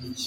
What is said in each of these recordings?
Good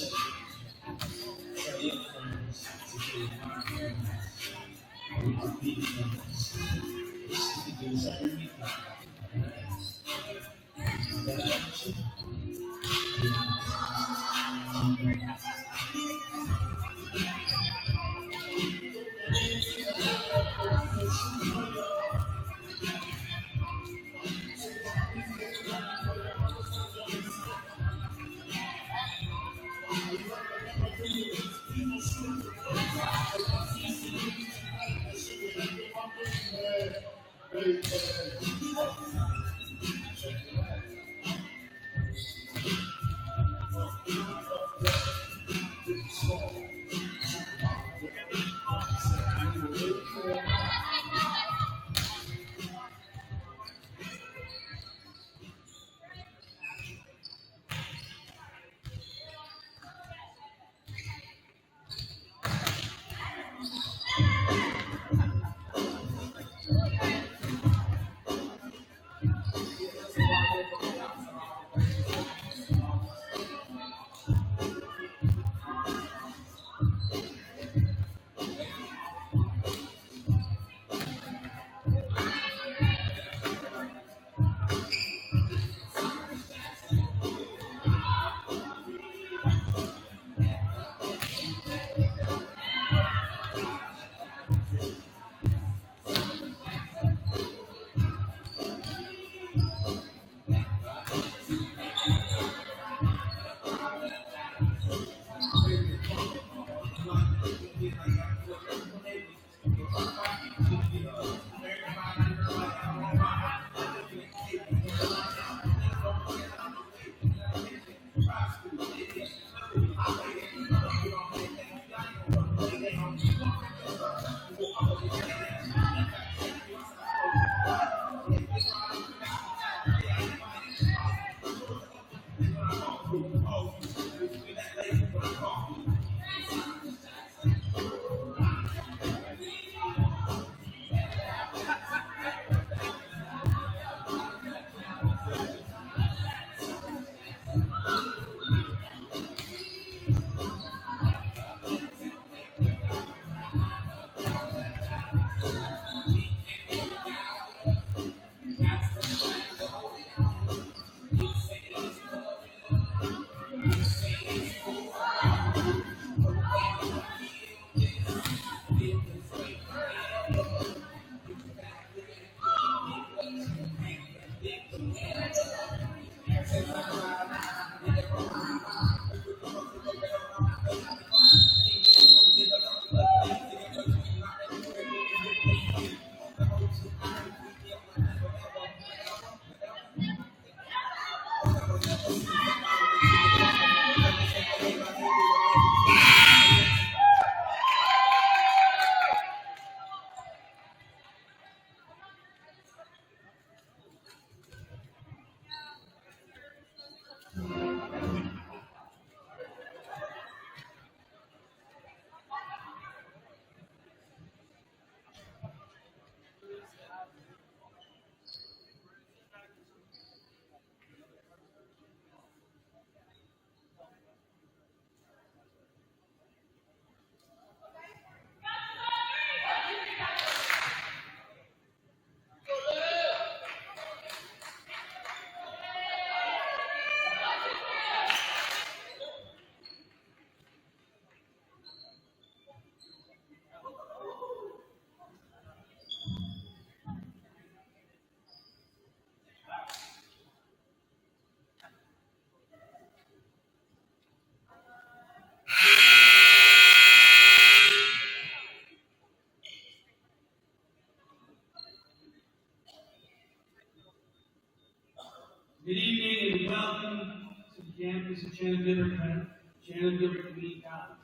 evening and welcome to the campus of Chandler-Gilbert Community College.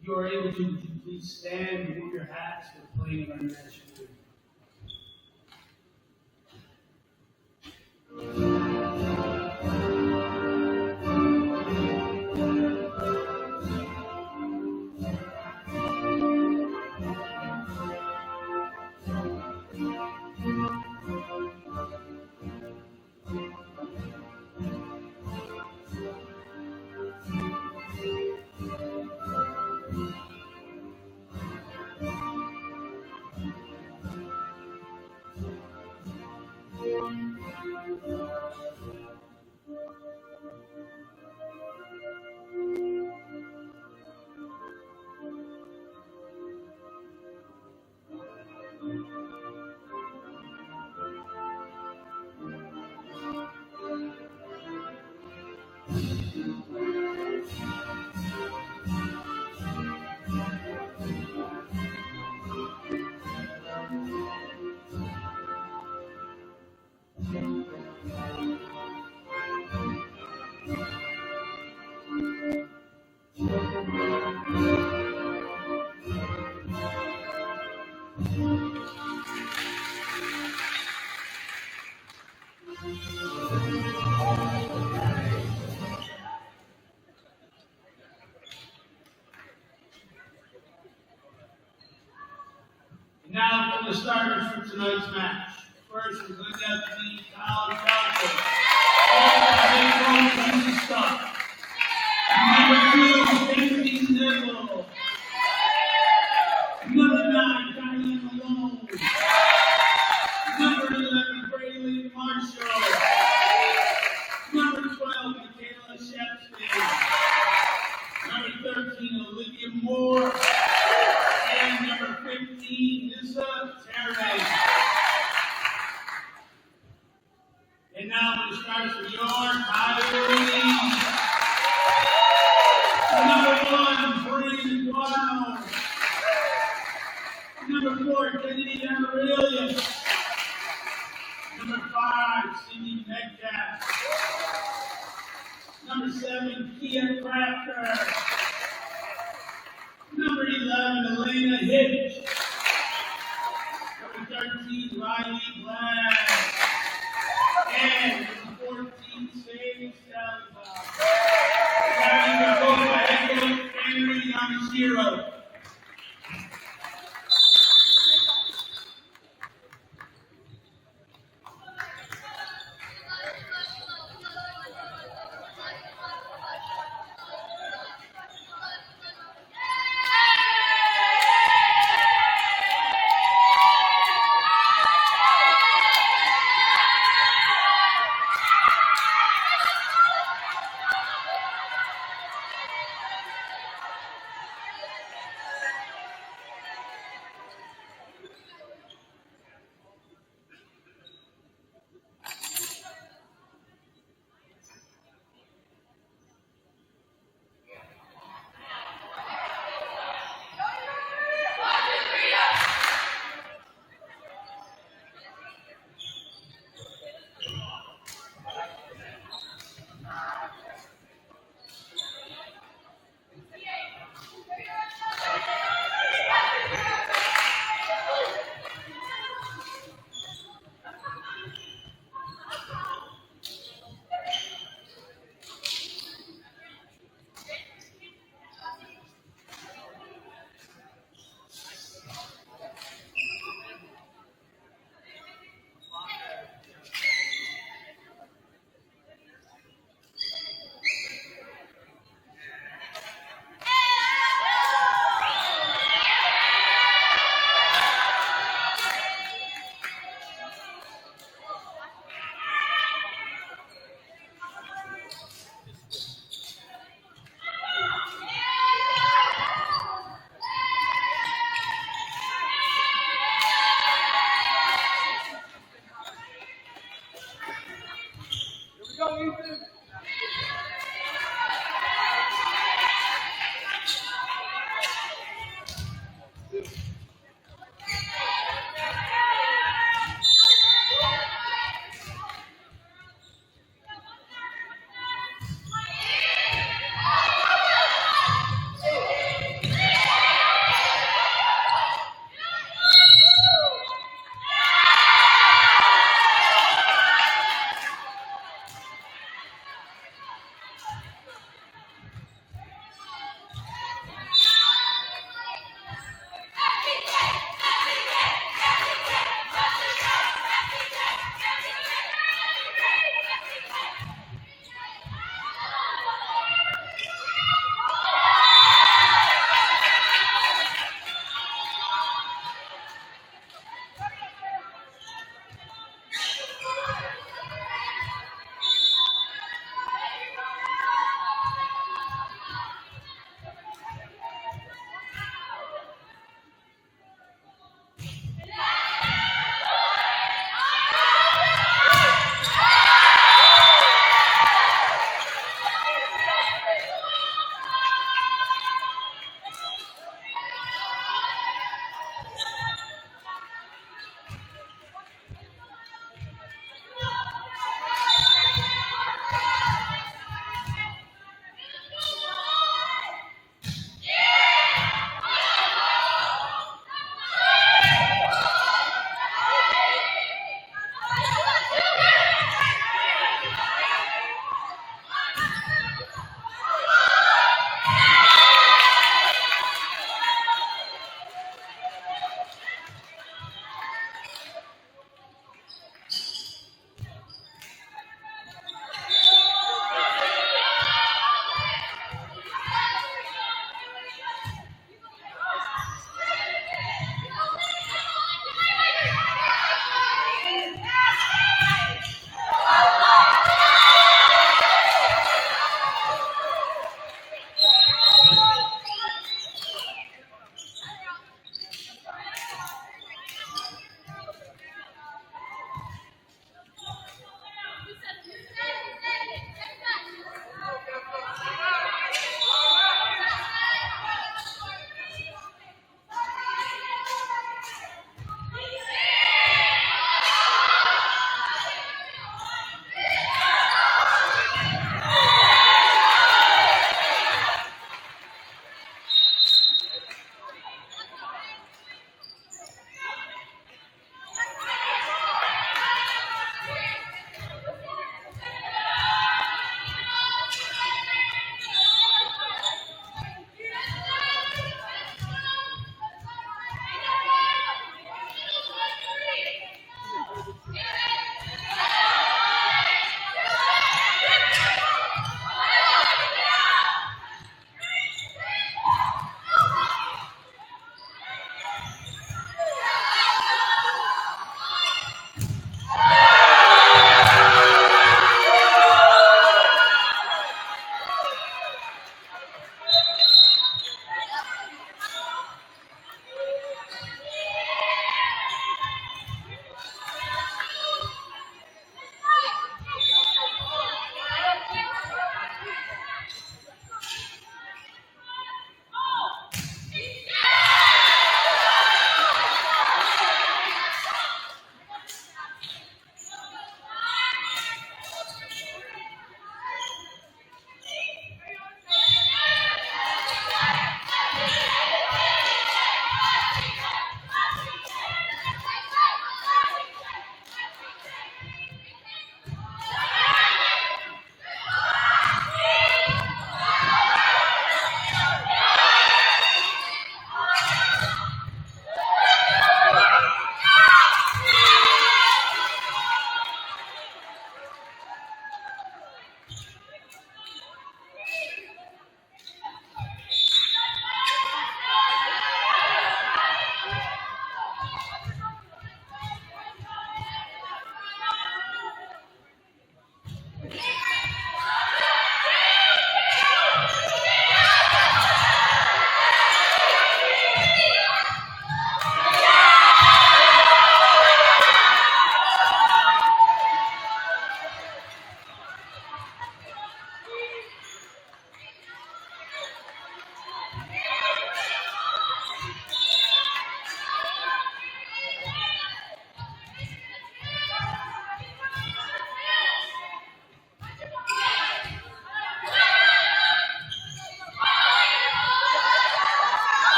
If you are able to, would you please stand and wear your hats for the playing of our national anthem. Now for the starters for tonight's match. First, we're going to have the Chandler-Gilbert. Number 2, 15 Nibble. Number 9, Diane Malone. Number 11, Braylon Marshall. Number 12, Michaela Shepston. Number 13, Olivia Moore. And number 15, Nissa Terry. And now for the starters for your Coyotes. Number 1, Brandon Wow. Number 4, Kennedy Amarelius. Number 5, Cindy Metcalf. Number 7, Kia Crafter. Number 11, Elena Hitch. Number 13, Riley Glass. And number 14, Sage Salazar. Carrying the ball by head coach Henry Yamashiro.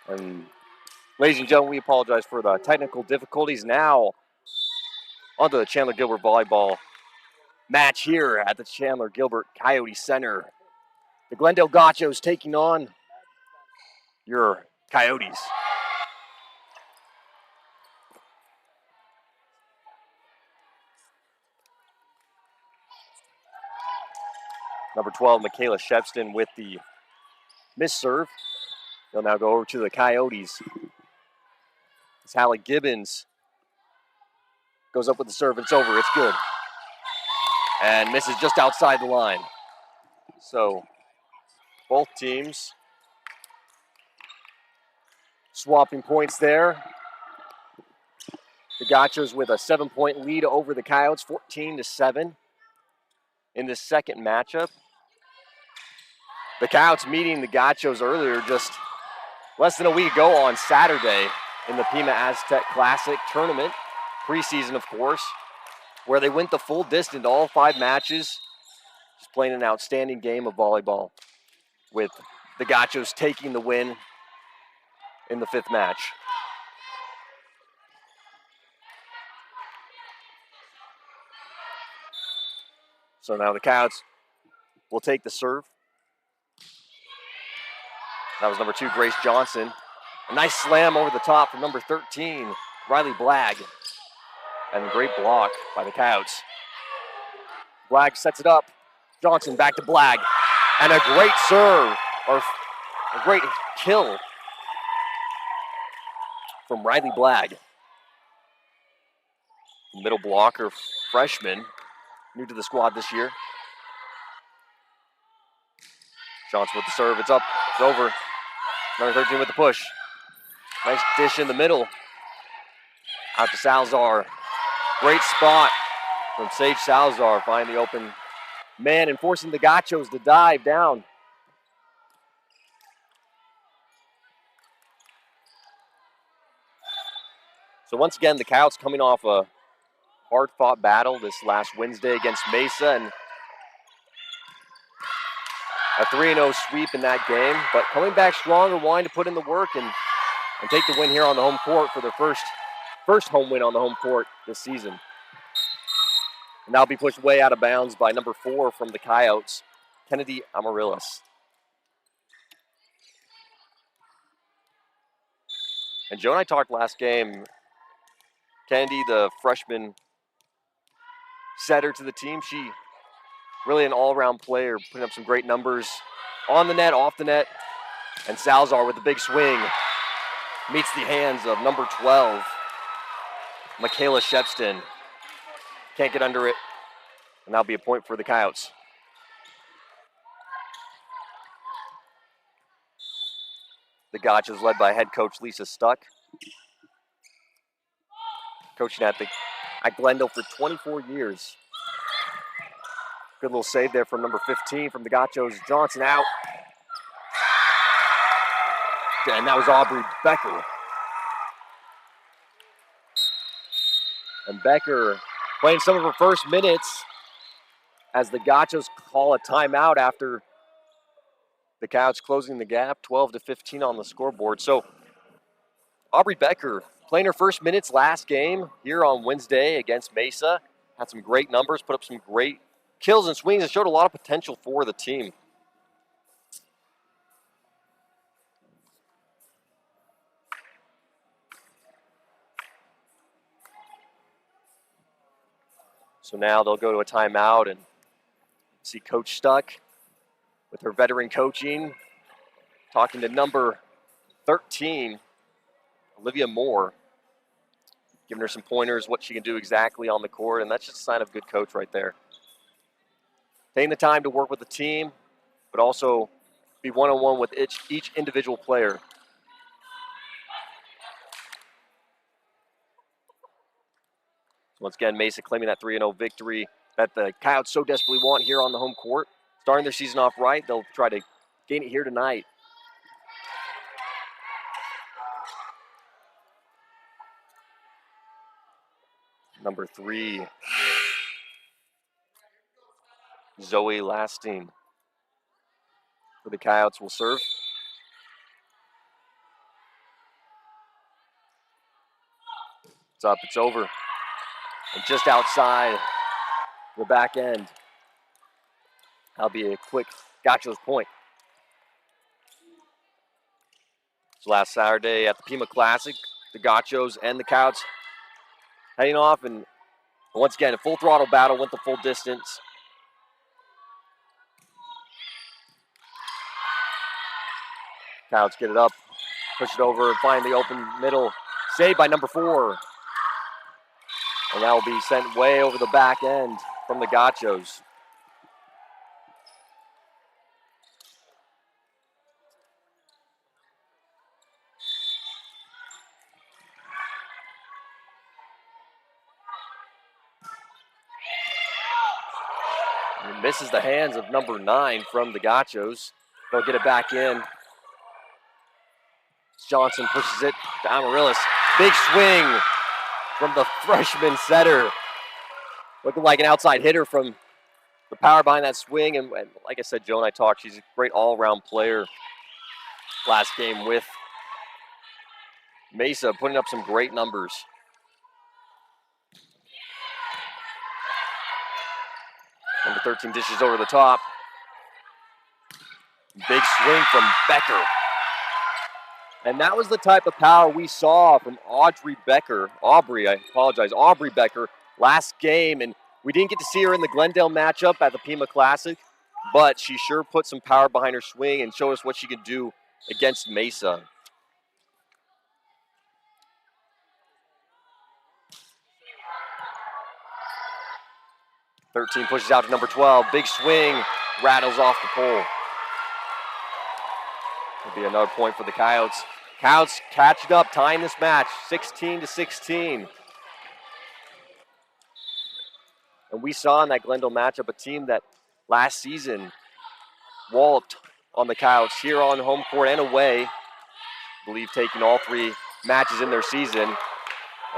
And ladies and gentlemen, we apologize for the technical difficulties. Now, onto the Chandler-Gilbert volleyball match here at the Chandler-Gilbert Coyote Center. The Glendale Gauchos taking on your Coyotes. Number 12, Michaela Shepston with the missed serve. They'll now go over to the Coyotes. As Hallie Gibbons goes up with the serve. It's over. It's good. And misses just outside the line. So both teams swapping points there. The Gauchos with a 7-point lead over the Coyotes, 14-7 in this second matchup. The Coyotes meeting the Gauchos earlier, just less than a week ago on Saturday in the Pima Aztec Classic tournament, preseason of course, where they went the full distance, all 5 matches, just playing an outstanding game of volleyball, with the Gauchos taking the win in the 5th match. So now the Coyotes will take the serve. That was number 2, Grace Johnson. A nice slam over the top from number 13, Riley Blagg. And a great block by the Coyotes. Blagg sets it up. Johnson back to Blagg. And a great serve, or a great kill from Riley Blagg. Middle blocker freshman, new to the squad this year. Johnson with the serve, it's up, it's over. Number 13 with the push. Nice dish in the middle. Out to Salazar. Great spot from Sage Salazar, finding the open man and forcing the Gauchos to dive down. So once again, the Coyotes coming off a hard-fought battle this last Wednesday against Mesa, and a 3-0 sweep in that game, but coming back stronger, wanting to put in the work and take the win here on the home court for their first home win on the home court this season. And that'll be pushed way out of bounds by number 4 from the Coyotes, Kennedy Amaryllis. And Joe and I talked last game. Kennedy, the freshman setter to the team, she really an all-around player, putting up some great numbers on the net, off the net. And Salazar with the big swing meets the hands of number 12, Michaela Shepston. Can't get under it, and that'll be a point for the Coyotes. The Gauchos led by head coach Lisa Stuck. Coaching at Glendale for 24 years. Good little save there from number 15 from the Gauchos. Johnson out. And that was Aubrey Becker. And Becker playing some of her first minutes as the Gauchos call a timeout after the Coyotes closing the gap, 12-15 on the scoreboard. So Aubrey Becker playing her first minutes last game here on Wednesday against Mesa. Had some great numbers, put up some great kills and swings, and showed a lot of potential for the team. So now they'll go to a timeout and see Coach Stuck with her veteran coaching, talking to number 13, Olivia Moore, giving her some pointers, what she can do exactly on the court, and that's just a sign of a good coach right there. Taking the time to work with the team, but also be one-on-one with each individual player. Once again, Mesa claiming that 3-0 victory that the Coyotes so desperately want here on the home court. Starting their season off right, they'll try to gain it here tonight. Number 3, Zoe Lasting for the Coyotes will serve. It's up, it's over. And just outside the back end. That'll be a quick Gauchos point. So last Saturday at the Pima Classic, the Gauchos and the Coyotes heading off, and once again, a full throttle battle, went the full distance. Coyotes get it up, push it over, and find the open middle. Saved by number 4. And that will be sent way over the back end from the Gauchos. And misses the hands of number 9 from the Gauchos. They'll get it back in. Johnson pushes it to Amaryllis. Big swing from the freshman setter. Looking like an outside hitter from the power behind that swing. And like I said, Joe and I talked, she's a great all-around player. Last game with Mesa, putting up some great numbers. Number 13 dishes over the top. Big swing from Becker. And that was the type of power we saw from Aubrey Becker last game. And we didn't get to see her in the Glendale matchup at the Pima Classic, but she sure put some power behind her swing and showed us what she could do against Mesa. "13 pushes out to number 12. Big swing, rattles off the pole. It'll be another point for the Coyotes. Coyotes catching up, tying this match, 16-16. And we saw in that Glendale matchup a team that last season walloped on the Coyotes here on home court and away. I believe taking all 3 matches in their season.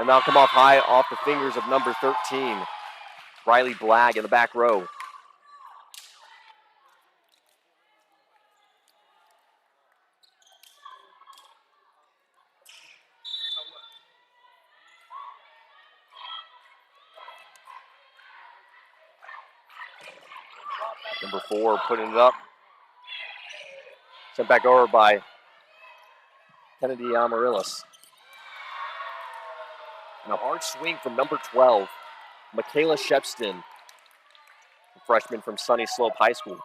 And they'll come off high off the fingers of number 13, Riley Blagg in the back row. Number 4 putting it up. Sent back over by Kennedy Amaryllis. And a hard swing from number 12, Michaela Shepston, a freshman from Sunny Slope High School.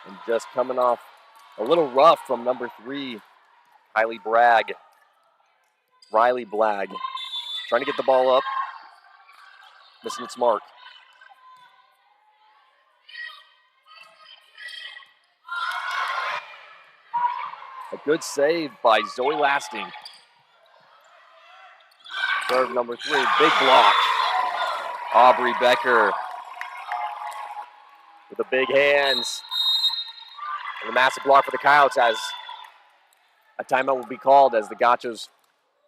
And just coming off a little rough from number 3, Riley Blagg. Trying to get the ball up. Missing its mark. A good save by Zoe Lasting. Serve number 3, big block. Aubrey Becker with the big hands. And a massive block for the Coyotes as a timeout will be called as the Gauchos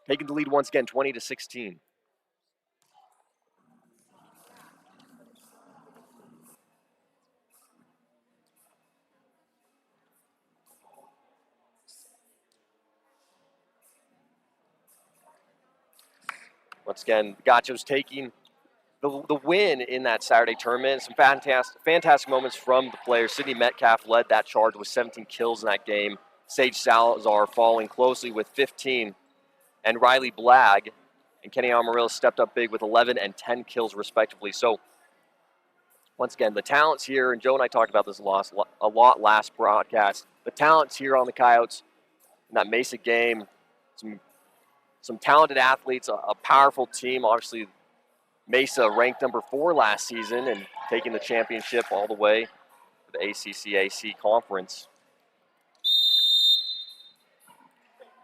taking the lead once again, 20-16. Once again, the Gauchos taking the win in that Saturday tournament. Some fantastic moments from the players. Sydney Metcalf led that charge with 17 kills in that game. Sage Salazar following closely with 15. And Riley Blagg and Kenny Amaryllis stepped up big with 11 and 10 kills respectively. So once again, the talents here, and Joe and I talked about this a lot last broadcast, the talents here on the Coyotes in that Mesa game, some talented athletes, a powerful team. Obviously, Mesa ranked number 4 last season and taking the championship all the way to the ACC conference.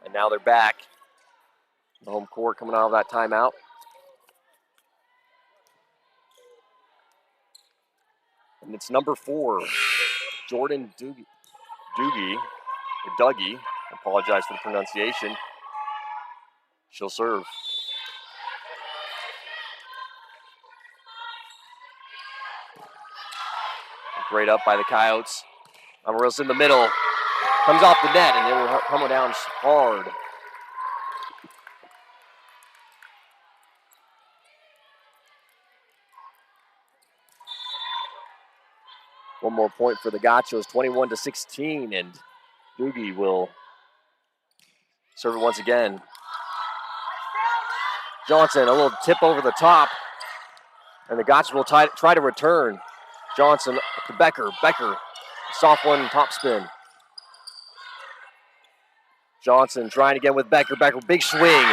And now they're back. The home court coming out of that timeout. It's number 4, Jordan Dougie. I apologize for the pronunciation. She'll serve. Great up by the Coyotes. Amarillo in the middle. Comes off the net, and it will come down hard. One more point for the Gauchos, 21-16, and Dougie will serve it once again. Johnson, a little tip over the top, and the Gauchos will try to return. Johnson to Becker. Becker, soft one, top spin. Johnson trying again with Becker. Becker, big swing.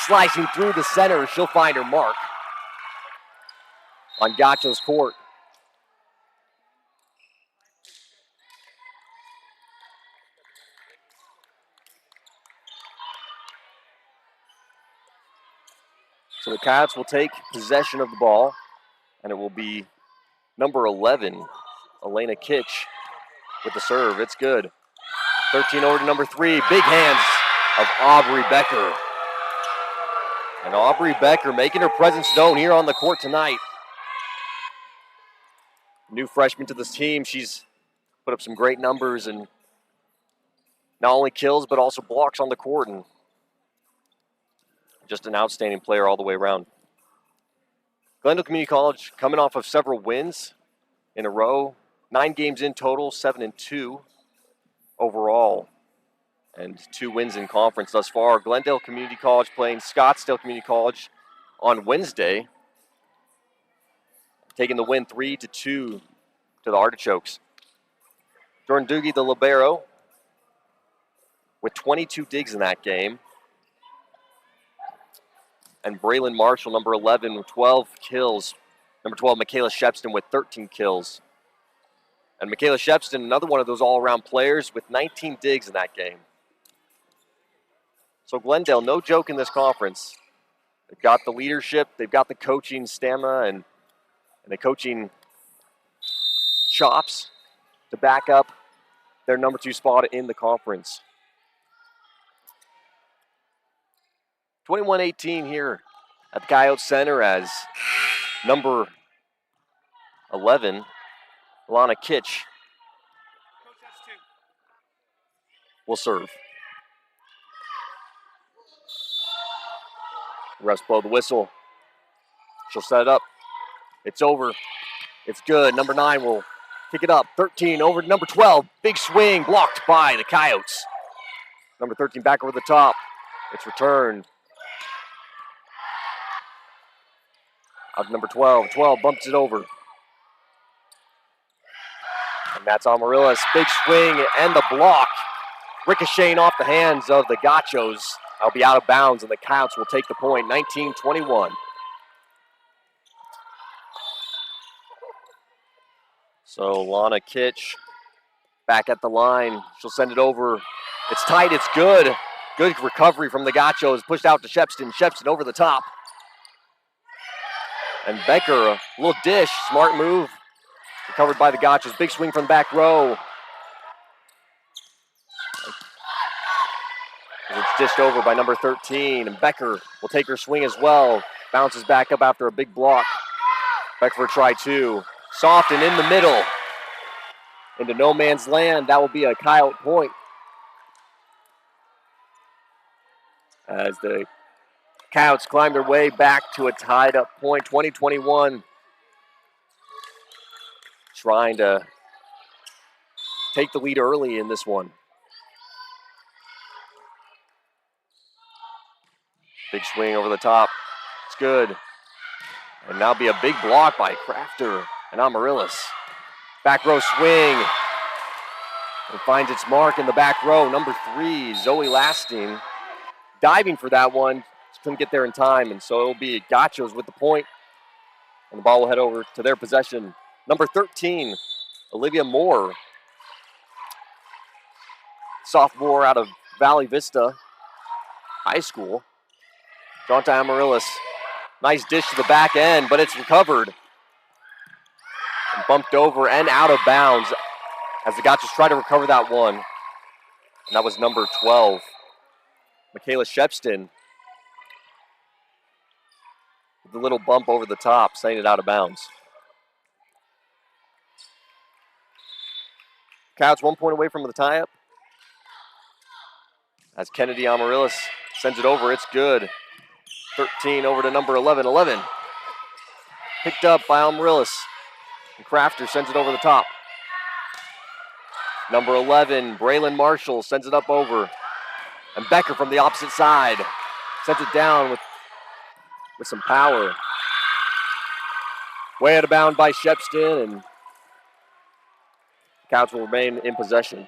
Slicing through the center. She'll find her mark on Gaucho's court. So the Coyotes will take possession of the ball, and it will be number 11, Elena Kitch, with the serve. It's good. 13 over to number 3. Big hands of Aubrey Becker. And Aubrey Becker making her presence known here on the court tonight. New freshman to this team. She's put up some great numbers and not only kills but also blocks on the court, and just an outstanding player all the way around. Glendale Community College coming off of several wins in a row. 9 games in total, 7-2 overall, and 2 wins in conference thus far. Glendale Community College playing Scottsdale Community College on Wednesday, taking the win 3-2 to the Artichokes. Jordan Dougie, the libero, with 22 digs in that game. And Braylon Marshall, number 11, with 12 kills. Number 12, Michaela Shepston with 13 kills. And Michaela Shepston, another one of those all-around players with 19 digs in that game. So Glendale, no joke in this conference. They've got the leadership, they've got the coaching stamina and the coaching chops to back up their number 2 spot in the conference. 21-18 here at the Coyote Center as number 11, Alana Kitch, will serve. Refs blow the whistle. She'll set it up. It's over. It's good. Number 9 will kick it up. 13 over to number 12. Big swing blocked by the Coyotes. Number 13 back over the top. It's returned. Out number 12. 12 bumps it over. And that's Amaryllis. Big swing and the block. Ricocheting off the hands of the Gauchos. That'll be out of bounds, and the Coyotes will take the point, 19-21. So Lana Kitch back at the line. She'll send it over. It's tight. It's good. Good recovery from the Gauchos. Pushed out to Shepston. Shepston over the top. And Becker, a little dish. Smart move. Recovered by the Gauchos. Big swing from the back row. It's dished over by number 13. And Becker will take her swing as well. Bounces back up after a big block. Becker for try 2. Soft and in the middle. Into no man's land. That will be a Coyote point. As the Coyotes climb their way back to a tied up point, 20-21. Trying to take the lead early in this one. Big swing over the top. It's good. And now be a big block by Crafter and Amaryllis. Back row swing. It finds its mark in the back row. Number 3, Zoe Lasting. Diving for that one. Just couldn't get there in time. And so it'll be Gauchos with the point. And the ball will head over to their possession. Number 13, Olivia Moore. Sophomore out of Valley Vista High School. Drawn to Amaryllis. Nice dish to the back end, but it's recovered. Bumped over and out of bounds as the Gauchos try to recover that one. And that was number 12, Michaela Shepston. With a little bump over the top, sending it out of bounds. Coyotes 1 point away from the tie-up. As Kennedy Amaryllis sends it over, it's good. 13 over to number 11. 11 picked up by Amaryllis. And Crafter sends it over the top. Number 11, Braylon Marshall sends it up over. And Becker from the opposite side sends it down with some power. Way out of bounds by Shepston, and Coyotes will remain in possession.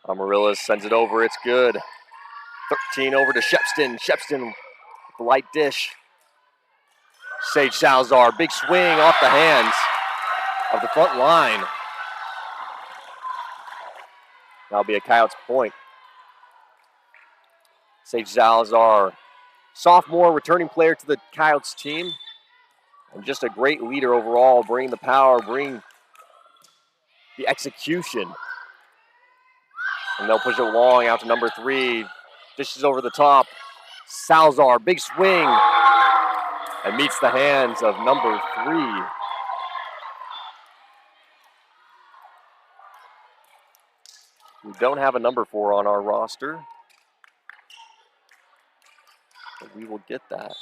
Amaryllis sends it over, it's good. 13 over to Shepston. Shepston with the light dish. Sage Salazar, big swing off the hands of the front line. That'll be a Coyotes point. Sage Salazar, sophomore returning player to the Coyotes team. And just a great leader overall, bringing the power, bringing the execution. And they'll push it long out to number 3. Dishes over the top. Salazar, big swing. And meets the hands of number 3. We don't have a number 4 on our roster. But we will get that.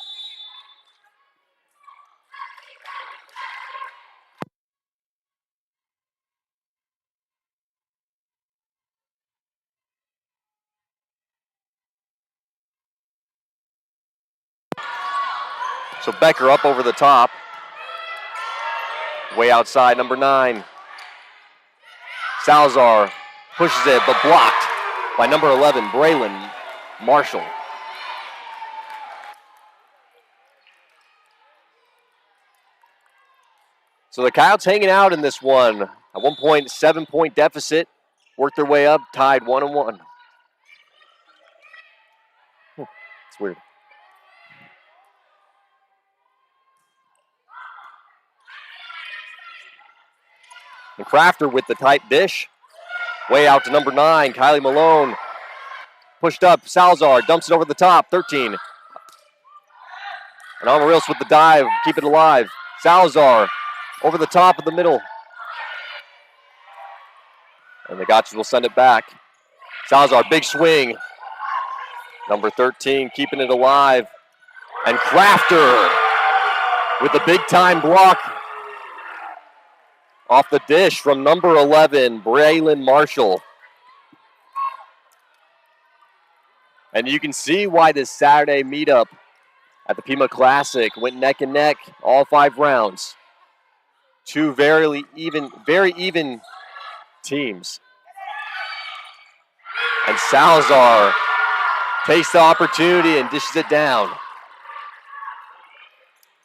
So Becker up over the top. Way outside, number 9. Salazar pushes it, but blocked by number 11, Braylon Marshall. So the Coyotes hanging out in this one. At 1 point, 7-point deficit. Worked their way up, tied 1-1. It's weird. And Crafter with the tight dish. Way out to number 9, Kylie Malone. Pushed up, Salazar dumps it over the top, 13. And Amaryllis with the dive, keep it alive. Salazar over the top of the middle. And the Gauchos will send it back. Salazar, big swing. Number 13, keeping it alive. And Crafter with the big time block off the dish from number 11, Braylon Marshall. And you can see why this Saturday meetup at the Pima Classic went neck and neck all 5 rounds. 2 very even teams. And Salazar takes the opportunity and dishes it down.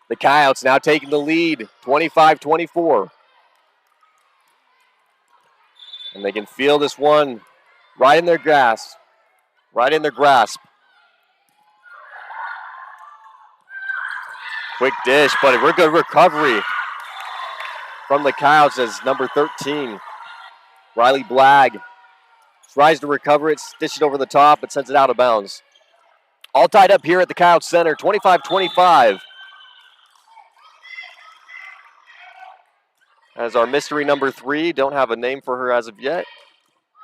The Coyotes now taking the lead, 25-24. And they can feel this one right in their grasp. Quick dish, but a good recovery from the Coyotes as number 13, Riley Blagg, tries to recover it, dish it over the top, but sends it out of bounds. All tied up here at the Coyotes Center, 25-25. As our mystery number 3, don't have a name for her as of yet,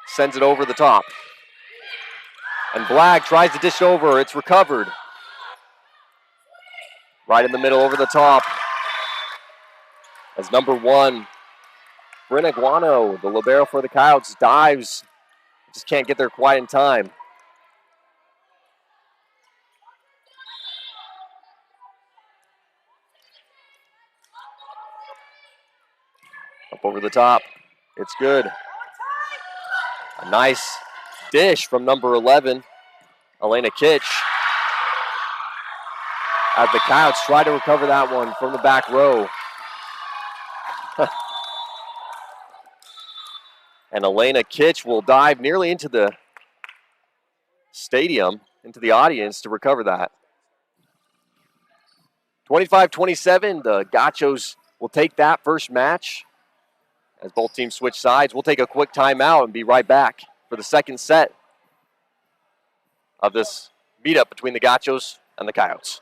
sends it over the top. And Blagg tries to dish over, it's recovered. Right in the middle, over the top. As number 1, Brenna Guano, the libero for the Coyotes, dives. Just can't get there quite in time. Up over the top. It's good. A nice dish from number 11, Elena Kitch. As the Coyotes try to recover that one from the back row. And Elena Kitch will dive nearly into the stadium, into the audience to recover that. 25-27, the Gauchos will take that first match as both teams switch sides. We'll take a quick timeout and be right back for the second set of this beat-up between the Gauchos and the Coyotes.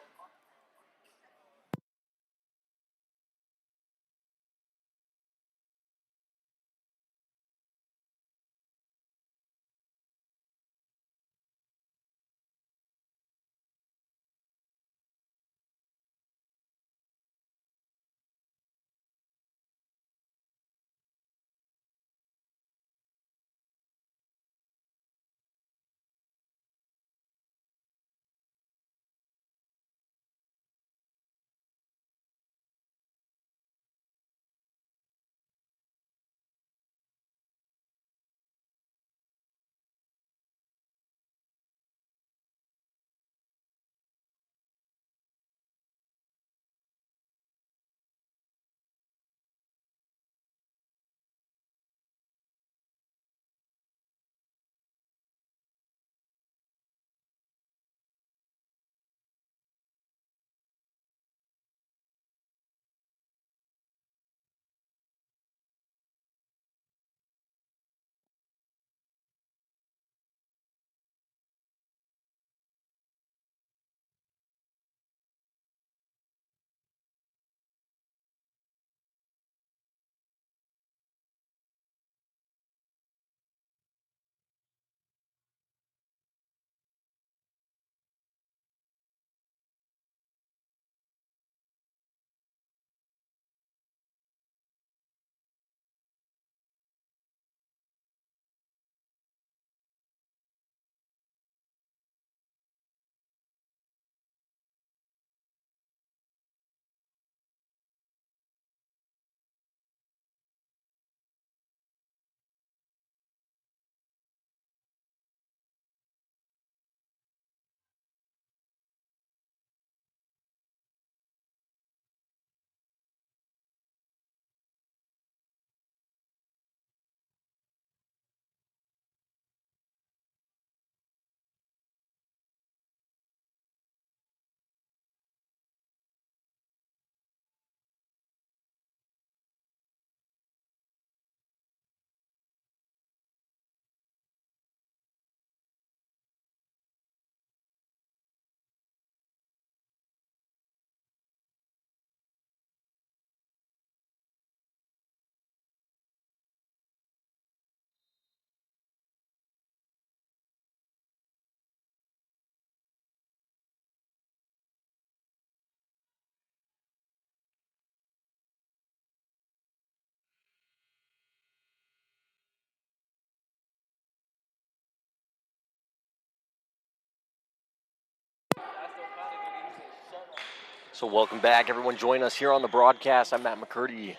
So welcome back, everyone. Join us here on the broadcast. I'm Matt McCurdy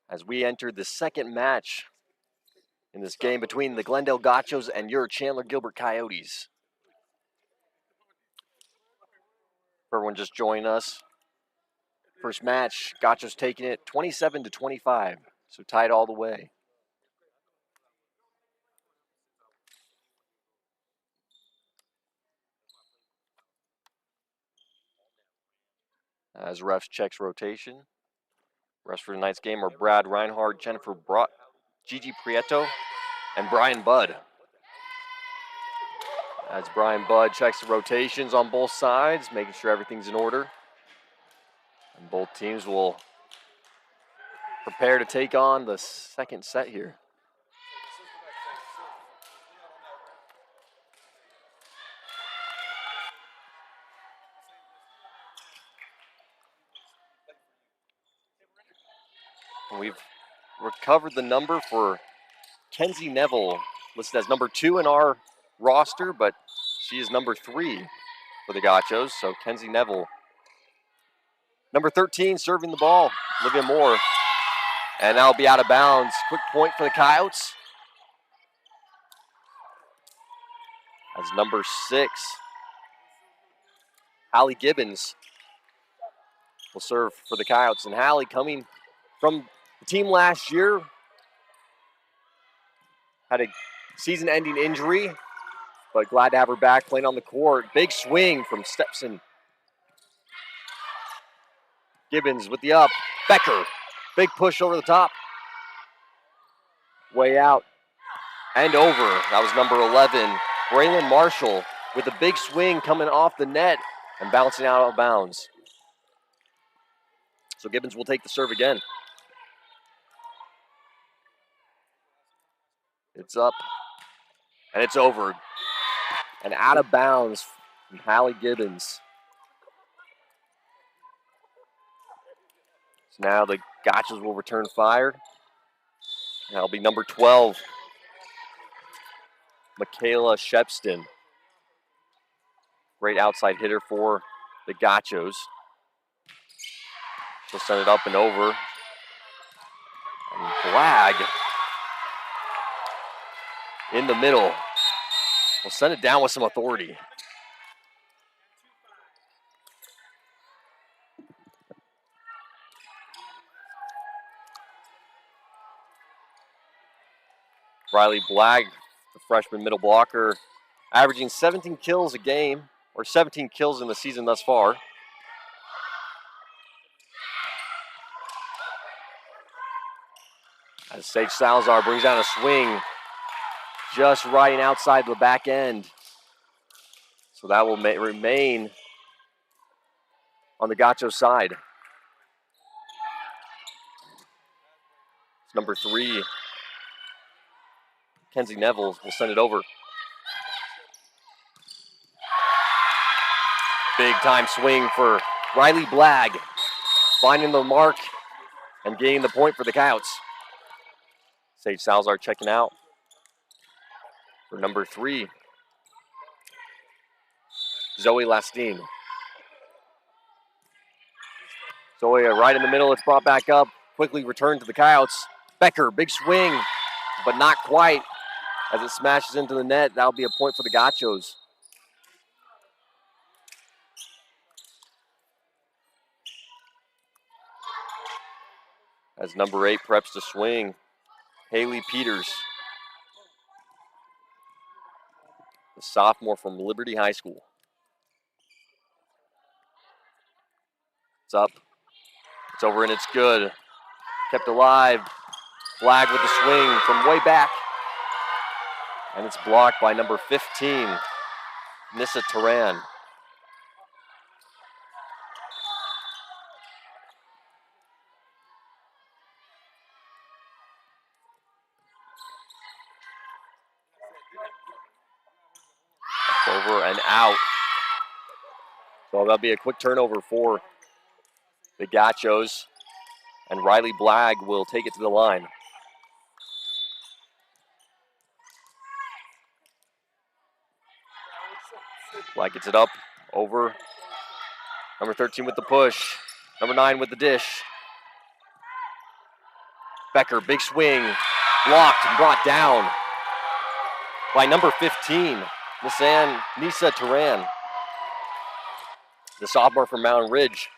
as we enter the second match in this game between the Glendale Gauchos and your Chandler-Gilbert Coyotes. For everyone just join us. First match, Gauchos taking it 27-25, so tied all the way. As refs checks rotation. Refs for tonight's game are Brad Reinhardt, Jennifer Brott, Gigi Prieto, and Brian Budd. As Brian Budd checks the rotations on both sides, making sure everything's in order. And both teams will prepare to take on the second set here. We've recovered the number for Kenzie Neville, listed as number 2 in our roster, but she is number 3 for the Gauchos. So Kenzie Neville, number 13, serving the ball, Olivia Moore. And that'll be out of bounds. Quick point for the Coyotes. As number 6, Hallie Gibbons will serve for the Coyotes. And Hallie, coming from the team last year, had a season-ending injury but glad to have her back playing on the court. Big swing from Stepson. Gibbons with the up. Becker. Big push over the top. Way out and over. That was number 11. Braylon Marshall with a big swing coming off the net and bouncing out of bounds. So Gibbons will take the serve again. It's up and it's over. And out of bounds from Hallie Gibbons. So now the Gauchos will return fire. That'll be number 12, Michaela Shepston. Great outside hitter for the Gauchos. She'll send it up and over. And Flag in the middle. We'll send it down with some authority. Riley Blagg, the freshman middle blocker, averaging 17 kills a game, or 17 kills in the season thus far. As Sage Salazar brings down a swing just right outside the back end. So that will remain on the Gaucho side. It's number 3, Kenzie Neville will send it over. Big time swing for Riley Blagg, finding the mark and getting the point for the Coyotes. Sage Salazar checking out for number 3, Zoe Lastine. Zoe right in the middle, it's brought back up, quickly returned to the Coyotes. Becker, big swing, but not quite. As it smashes into the net, that'll be a point for the Gauchos. As number 8 preps to swing, Haley Peters, the sophomore from Liberty High School. It's up, it's over, and it's good. Kept alive. Flag with the swing from way back. And it's blocked by number 15, Nissa Turan. Over and out. So that'll be a quick turnover for the Gauchos. And Riley Blagg will take it to the line. Blagg gets it up, over. Number 13 with the push. Number 9 with the dish. Becker, big swing. Blocked and brought down by number 15, Nissa Turan, the sophomore from Mountain Ridge.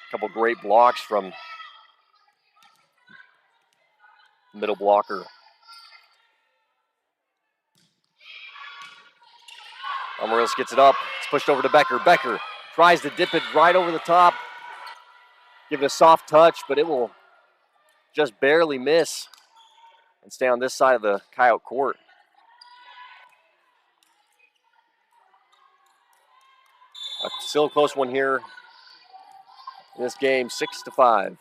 A couple great blocks from middle blocker. Amarillo gets it up. It's pushed over to Becker. Becker tries to dip it right over the top. Give it a soft touch, but it will just barely miss and stay on this side of the Coyote court. Still a close one here in this game, 6-5.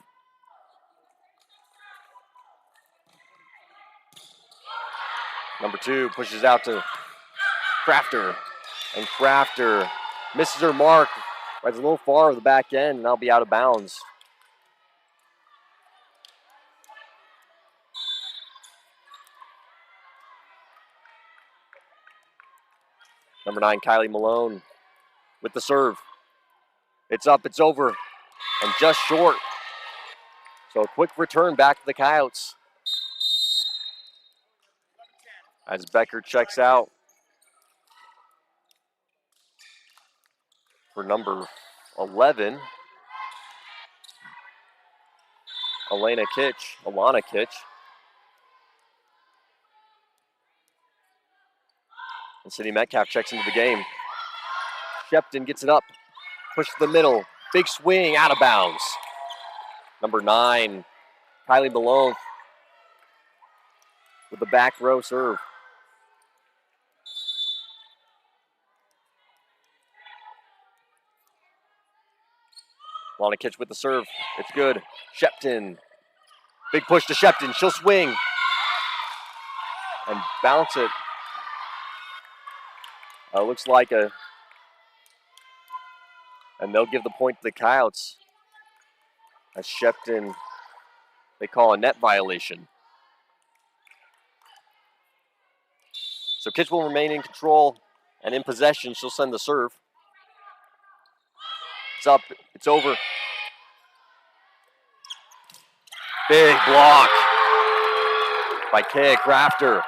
Number 2 pushes out to Crafter, and Crafter misses her mark. Right a little far of the back end, and that'll be out of bounds. Number 9, Kylie Malone with the serve. It's up, it's over, and just short. So a quick return back to the Coyotes. As Becker checks out for number 11, Alana Kitch. And Sidney Metcalf checks into the game. Shepton gets it up, push to the middle, big swing, out of bounds. Number 9, Kylie Malone with the back row serve. Lana Kitch with the serve. It's good. Shepton. Big push to Shepton. She'll swing and bounce it. Looks like and they'll give the point to the Coyotes. As Shepton, they call a net violation. So Kitch will remain in control and in possession. She'll send the serve. It's up. It's over. Big block by Kea Crafter.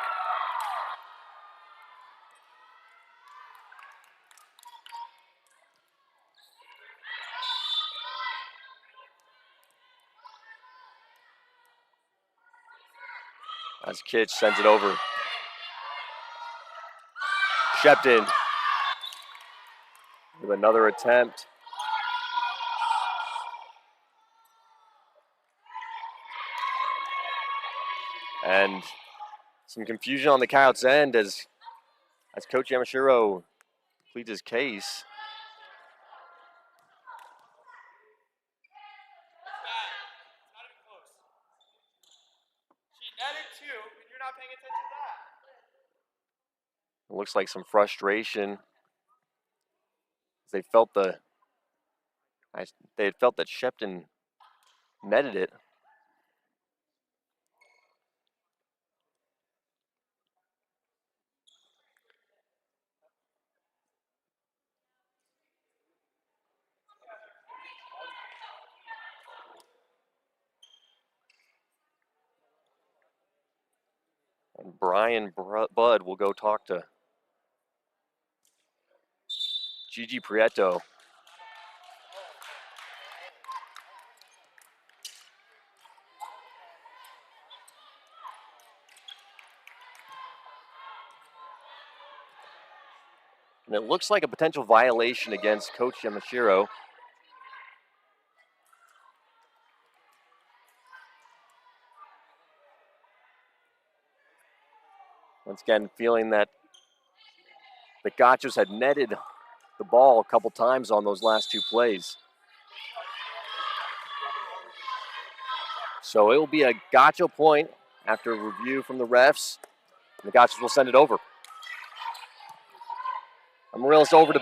As Kitch sends it over. Shepton with another attempt. And some confusion on the Coyotes' end as Coach Yamashiro pleads his case. It looks like some frustration. They had felt that Shepton netted it. And Brian Budd will go talk to Gigi Prieto. And it looks like a potential violation against Coach Yamashiro. Once again, feeling that the Gauchos had netted the ball a couple times on those last 2 plays. So it will be a Gaucho point after a review from the refs. And the Gauchos will send it over. Amaryllis over to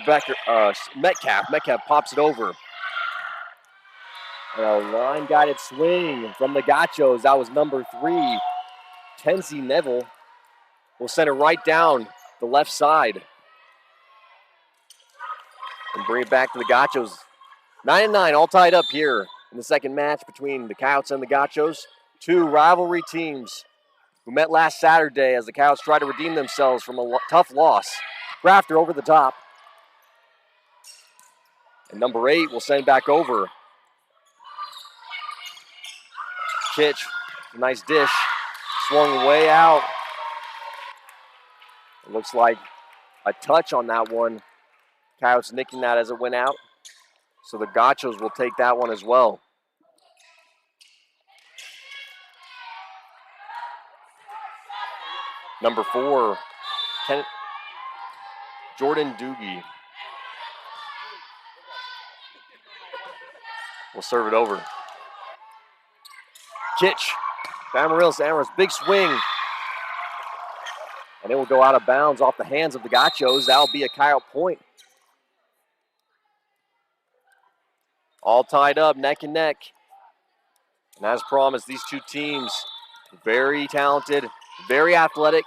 Metcalf. Metcalf pops it over. And a line-guided swing from the Gauchos. That was number 3, Tenzie Neville. Will send it right down the left side. And bring it back to the Gauchos. 9-9, all tied up here in the second match between the Coyotes and the Gauchos. 2 rivalry teams who met last Saturday as the Coyotes try to redeem themselves from a tough loss. Crafter over the top. And number 8 will send it back over. Kitch, nice dish. Swung way out. It looks like a touch on that one. Coyotes nicking that as it went out. So the Gauchos will take that one as well. Number 4, Jordan Doogie will serve it over. Kitch, Amaryllis, big swing. And it will go out of bounds off the hands of the Gauchos. That will be a Coyote point. All tied up, neck and neck. And as promised, these 2 teams, very talented, very athletic.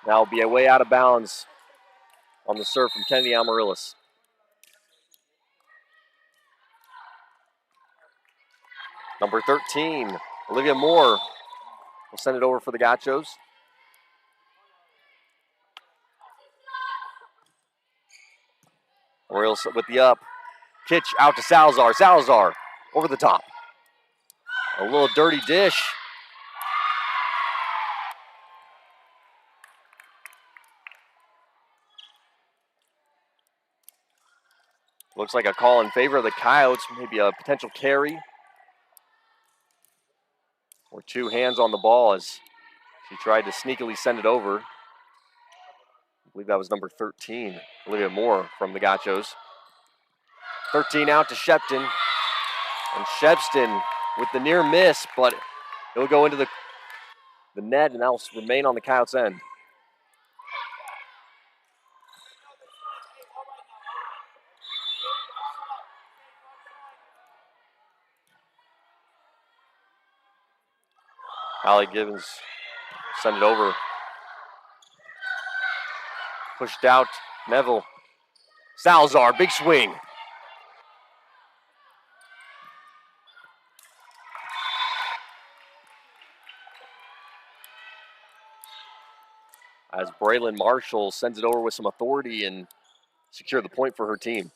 That will be a way out of bounds on the serve from Kennedy Amaryllis. Number 13, Olivia Moore will send it over for the Gauchos. Orioles with the up. Kitch out to Salazar. Salazar over the top. A little dirty dish. Looks like a call in favor of the Coyotes, maybe a potential carry. Or 2 hands on the ball as she tried to sneakily send it over. I believe that was number 13, Olivia Moore from the Gauchos. 13 out to Shepton. And Shepton with the near miss, but it'll go into the net, and that will remain on the Coyotes' end. Allie Gibbons send it over. Pushed out, Neville. Salazar, big swing. As Braylon Marshall sends it over with some authority and secure the point for her team.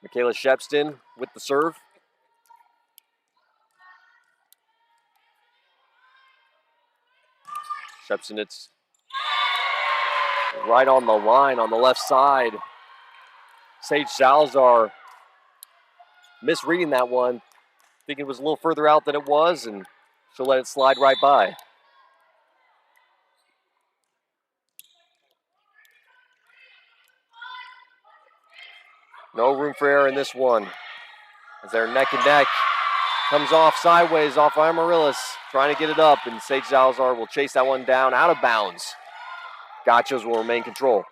Michaela Shepton with the serve. Shepton, it's right on the line on the left side. Sage Salazar misreading that one, thinking it was a little further out than it was, and she'll let it slide right by. No room for error in this one. As they're neck and neck. Comes off sideways off Amaryllis, trying to get it up, and Sage Salazar will chase that one down out of bounds. Gauchos will remain control.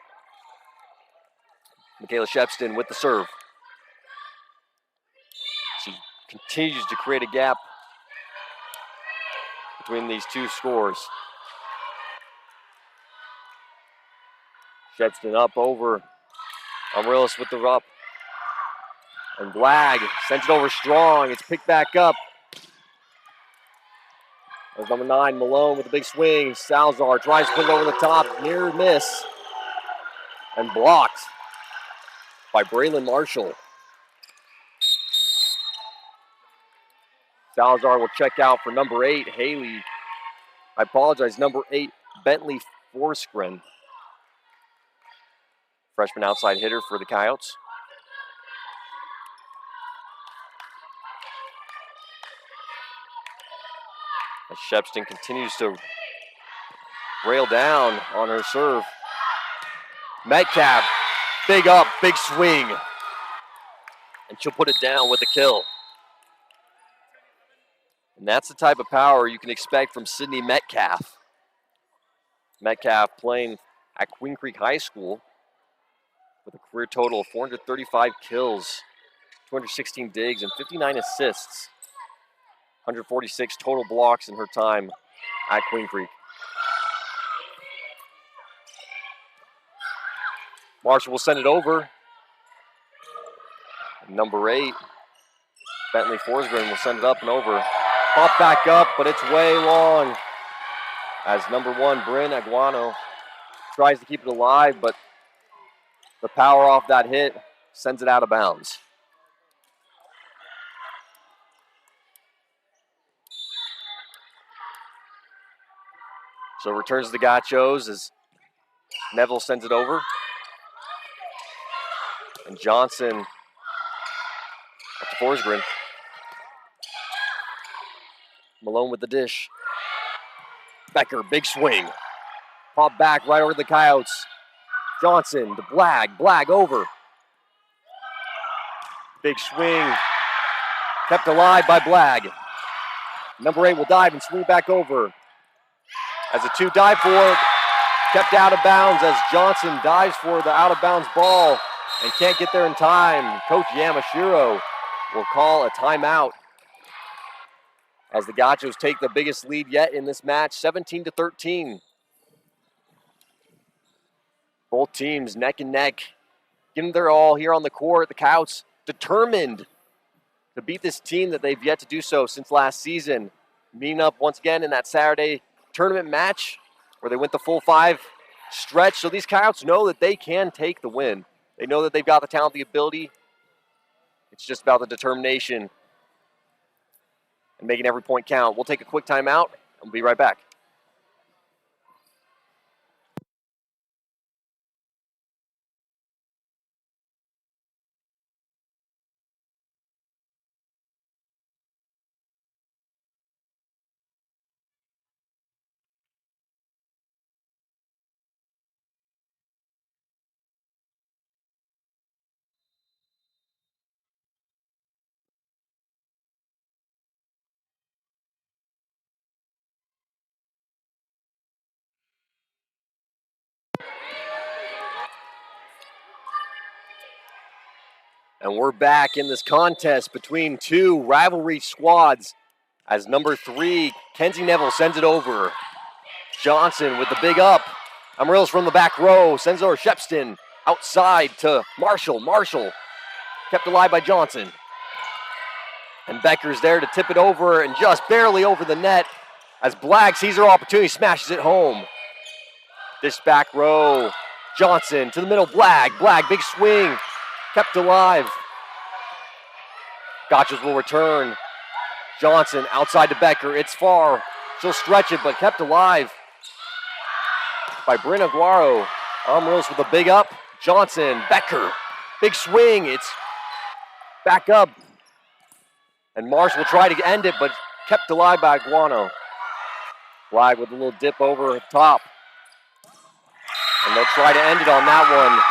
Michaela Shepton with the serve. She continues to create a gap between these two scores. Shepton up over Amaryllis with the up. And Blag sends it over strong. It's picked back up. There's number 9, Malone with a big swing. Salazar tries to put it over the top. Near miss. And blocked by Braylon Marshall. Salazar will check out for number 8, Haley. I apologize, number 8, Bentley Forsgren. Freshman outside hitter for the Coyotes. As Shepton continues to rail down on her serve. Metcalf, big up, big swing. And she'll put it down with a kill. And that's the type of power you can expect from Sydney Metcalf. Metcalf playing at Queen Creek High School with a career total of 435 kills, 216 digs, and 59 assists. 146 total blocks in her time at Queen Creek. Marshall will send it over. Number 8, Bentley Forsgren will send it up and over. Pop back up, but it's way long. As number 1, Bryn Aguano tries to keep it alive, but the power off that hit sends it out of bounds. So returns to the Gauchos as Neville sends it over. And Johnson up to Forsgren. Malone with the dish. Becker, big swing. Pop back right over the Coyotes. Johnson to Blag. Blag over. Big swing. Kept alive by Blag. Number 8 will dive and swing back over. As a 2 dive for, kept out of bounds as Johnson dives for the out of bounds ball and can't get there in time. Coach Yamashiro will call a timeout as the Gauchos take the biggest lead yet in this match, 17-13. Both teams neck and neck, giving their all here on the court. The Coyotes determined to beat this team that they've yet to do so since last season. Meeting up once again in that Saturday tournament match where they went the full 5 stretch. So these Coyotes know that they can take the win. They know that they've got the talent, the ability. It's just about the determination and making every point count. We'll take a quick timeout and we'll be right back. And we're back in this contest between two rivalry squads as number 3, Kenzie Neville, sends it over. Johnson with the big up. Amarillo's from the back row, sends it over Shepston. Outside to Marshall. Marshall kept alive by Johnson. And Becker's there to tip it over and just barely over the net as Blagg sees her opportunity, smashes it home. This back row, Johnson to the middle, Blagg. Blagg, big swing, kept alive. Gauchos will return. Johnson outside to Becker. It's far. She'll stretch it, but kept alive by Bryn Aguaro. Amarillo's with a big up. Johnson, Becker, big swing. It's back up. And Marsh will try to end it, but kept alive by Aguano. Blagg with a little dip over top. And they'll try to end it on that one.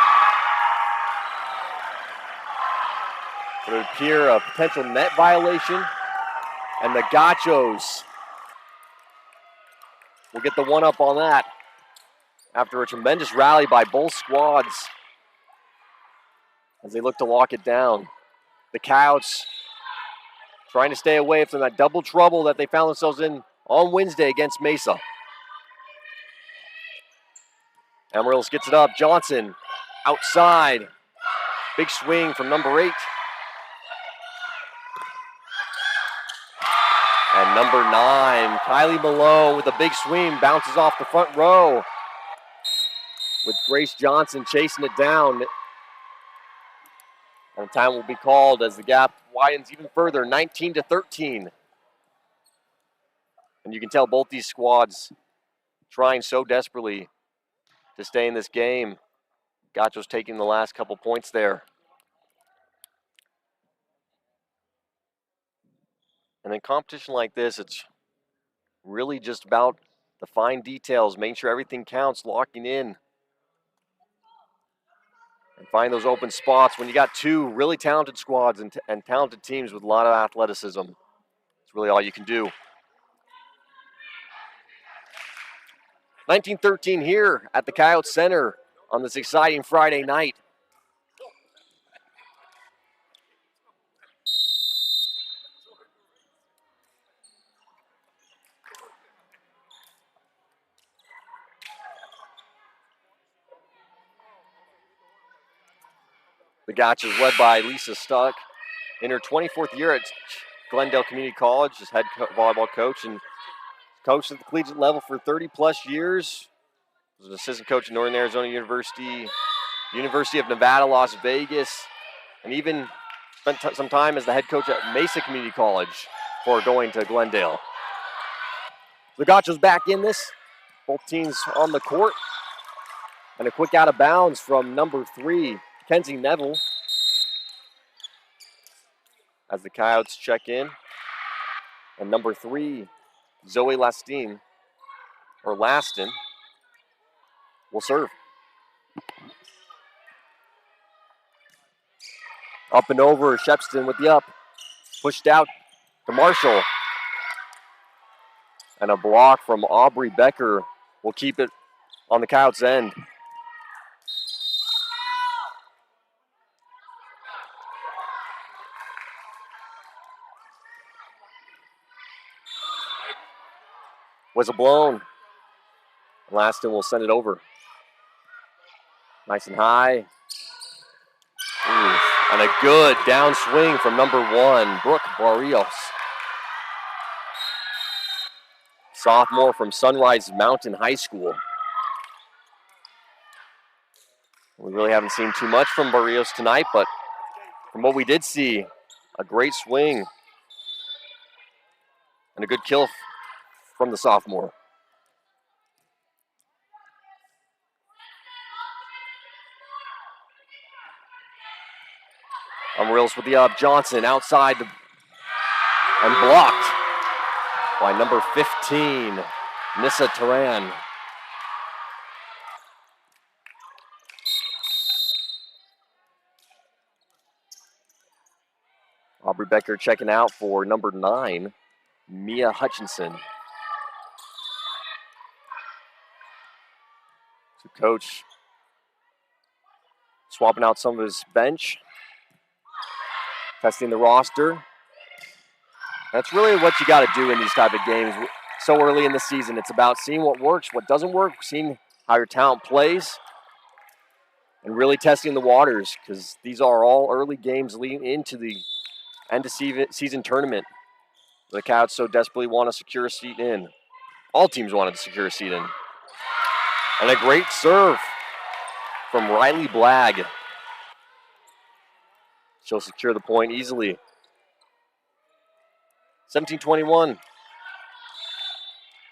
It would appear a potential net violation. And the Gauchos will get the one up on that after a tremendous rally by both squads as they look to lock it down. The Coyotes trying to stay away from that double trouble that they found themselves in on Wednesday against Mesa. Amarillo gets it up. Johnson outside. Big swing from number 8. And number 9, Kylie Malone with a big swing, bounces off the front row with Grace Johnson chasing it down. And time will be called as the gap widens even further, 19-13. And you can tell both these squads trying so desperately to stay in this game. Gauchos taking the last couple points there. And in competition like this, it's really just about the fine details, making sure everything counts, locking in, and find those open spots when you got two really talented squads and talented teams with a lot of athleticism. It's really all you can do. 19-13 here at the Coyote Center on this exciting Friday night. The Gauchos led by Lisa Stuck in her 24th year at Glendale Community College as head volleyball coach and coached at the collegiate level for 30 plus years. Was an assistant coach at Northern Arizona University, University of Nevada, Las Vegas, and even spent some time as the head coach at Mesa Community College before going to Glendale. The Gauchos back in this, both teams on the court, and a quick out of bounds from number 3, Kenzie Neville, as the Coyotes check in. And number 3, Zoe Lastin will serve. Up and over, Shepston with the up. Pushed out to Marshall. And a block from Aubrey Becker will keep it on the Coyotes' end. Whistle blown. Laston will send it over. Nice and high. Ooh, and a good downswing from number 1, Brooke Barrios. Sophomore from Sunrise Mountain High School. We really haven't seen too much from Barrios tonight, but from what we did see, a great swing and a good kill from the sophomore. Amarillo's with the up. Johnson outside and blocked by number 15, Nissa Turan. Aubrey Becker checking out for number 9, Mia Hutchinson. So coach swapping out some of his bench. Testing the roster. That's really what you got to do in these type of games so early in the season. It's about seeing what works, what doesn't work, seeing how your talent plays, and really testing the waters, because these are all early games leading into the end of season tournament. The Coyotes so desperately want to secure a seat in. All teams wanted to secure a seat in. And a great serve from Riley Blagg. She'll secure the point easily. 17-21.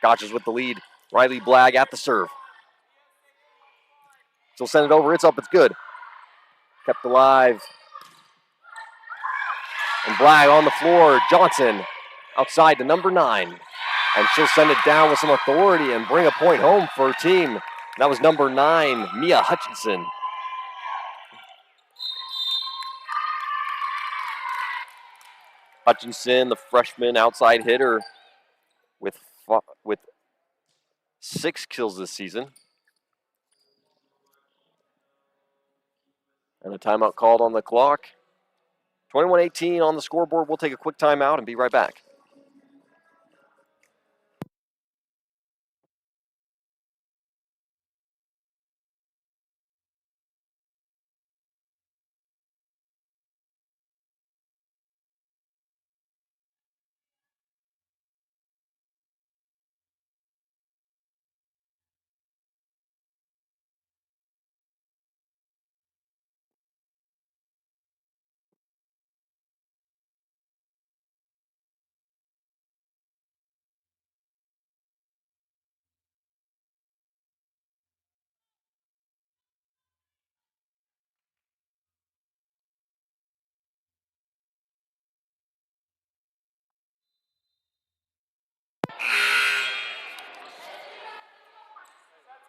Gauchos with the lead. Riley Blagg at the serve. She'll send it over. It's up. It's good. Kept alive. And Blagg on the floor. Johnson outside to number 9. And she'll send it down with some authority and bring a point home for her team. That was number 9, Mia Hutchinson. Hutchinson, the freshman outside hitter, with 6 kills this season. And a timeout called on the clock. 21-18 on the scoreboard. We'll take a quick timeout and be right back.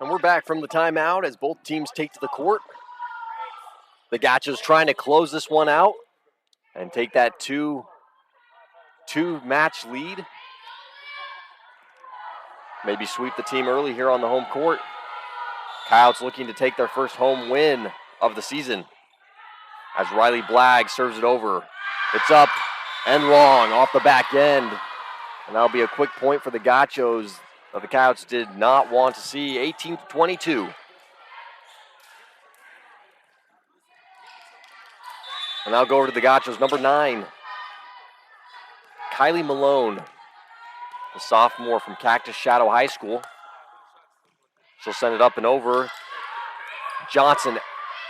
And we're back from the timeout as both teams take to the court. The Gauchos trying to close this one out and take that two-match lead. Maybe sweep the team early here on the home court. Coyotes looking to take their first home win of the season as Riley Blagg serves it over. It's up and long off the back end. And that'll be a quick point for the Gauchos that the Coyotes did not want to see. 18-22. And I'll go over to the Gauchos, number 9, Kylie Malone, the sophomore from Cactus Shadow High School. She'll send it up and over. Johnson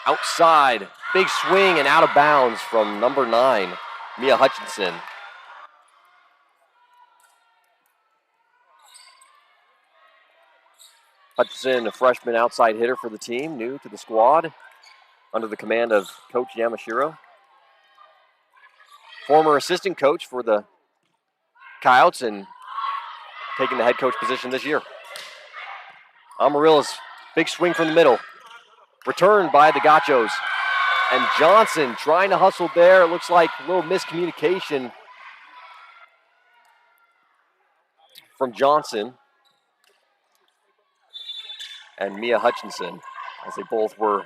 outside. Big swing and out of bounds from number 9, Mia Hutchinson. Hutchinson, a freshman outside hitter for the team, new to the squad, under the command of Coach Yamashiro. Former assistant coach for the Coyotes and taking the head coach position this year. Amarillo's big swing from the middle. Returned by the Gauchos. And Johnson trying to hustle there. It looks like a little miscommunication from Johnson and Mia Hutchinson as they both were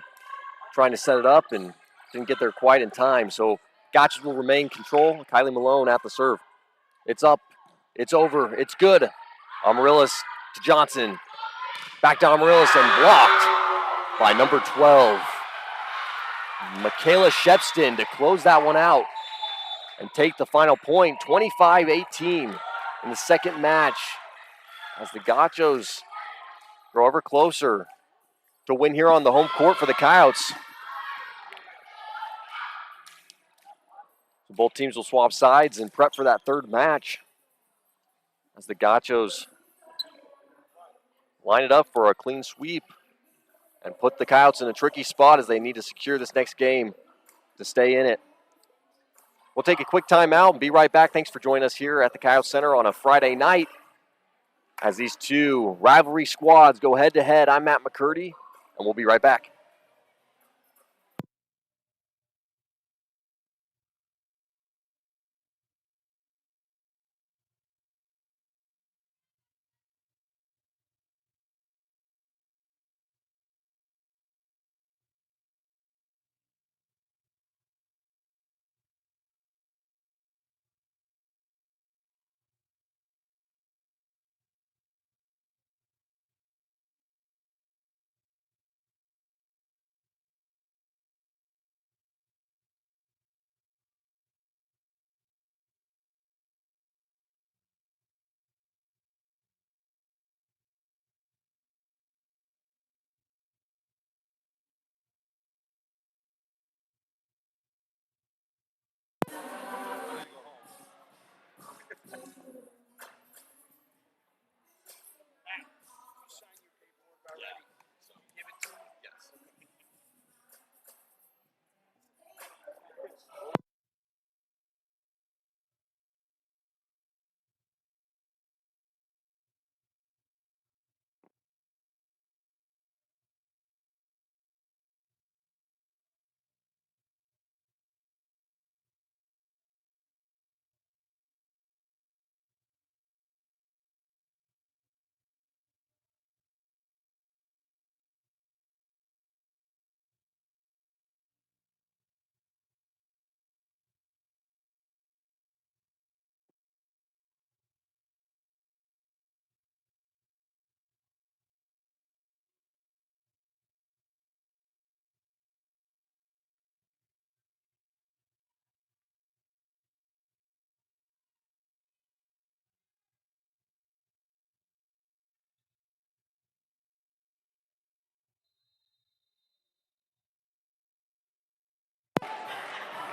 trying to set it up and didn't get there quite in time. So Gauchos will remain control. Kylie Malone at the serve. It's up. It's over. It's good. Amaryllis to Johnson. Back to Amaryllis and blocked by number 12. Michaela Shepston to close that one out and take the final point. 25-18 in the second match as the Gauchos grow ever closer to win here on the home court for the Coyotes. So both teams will swap sides and prep for that third match as the Gauchos line it up for a clean sweep and put the Coyotes in a tricky spot as they need to secure this next game to stay in it. We'll take a quick timeout and be right back. Thanks for joining us here at the Coyotes Center on a Friday night as these two rivalry squads go head-to-head. I'm Matt McCurdy, and we'll be right back.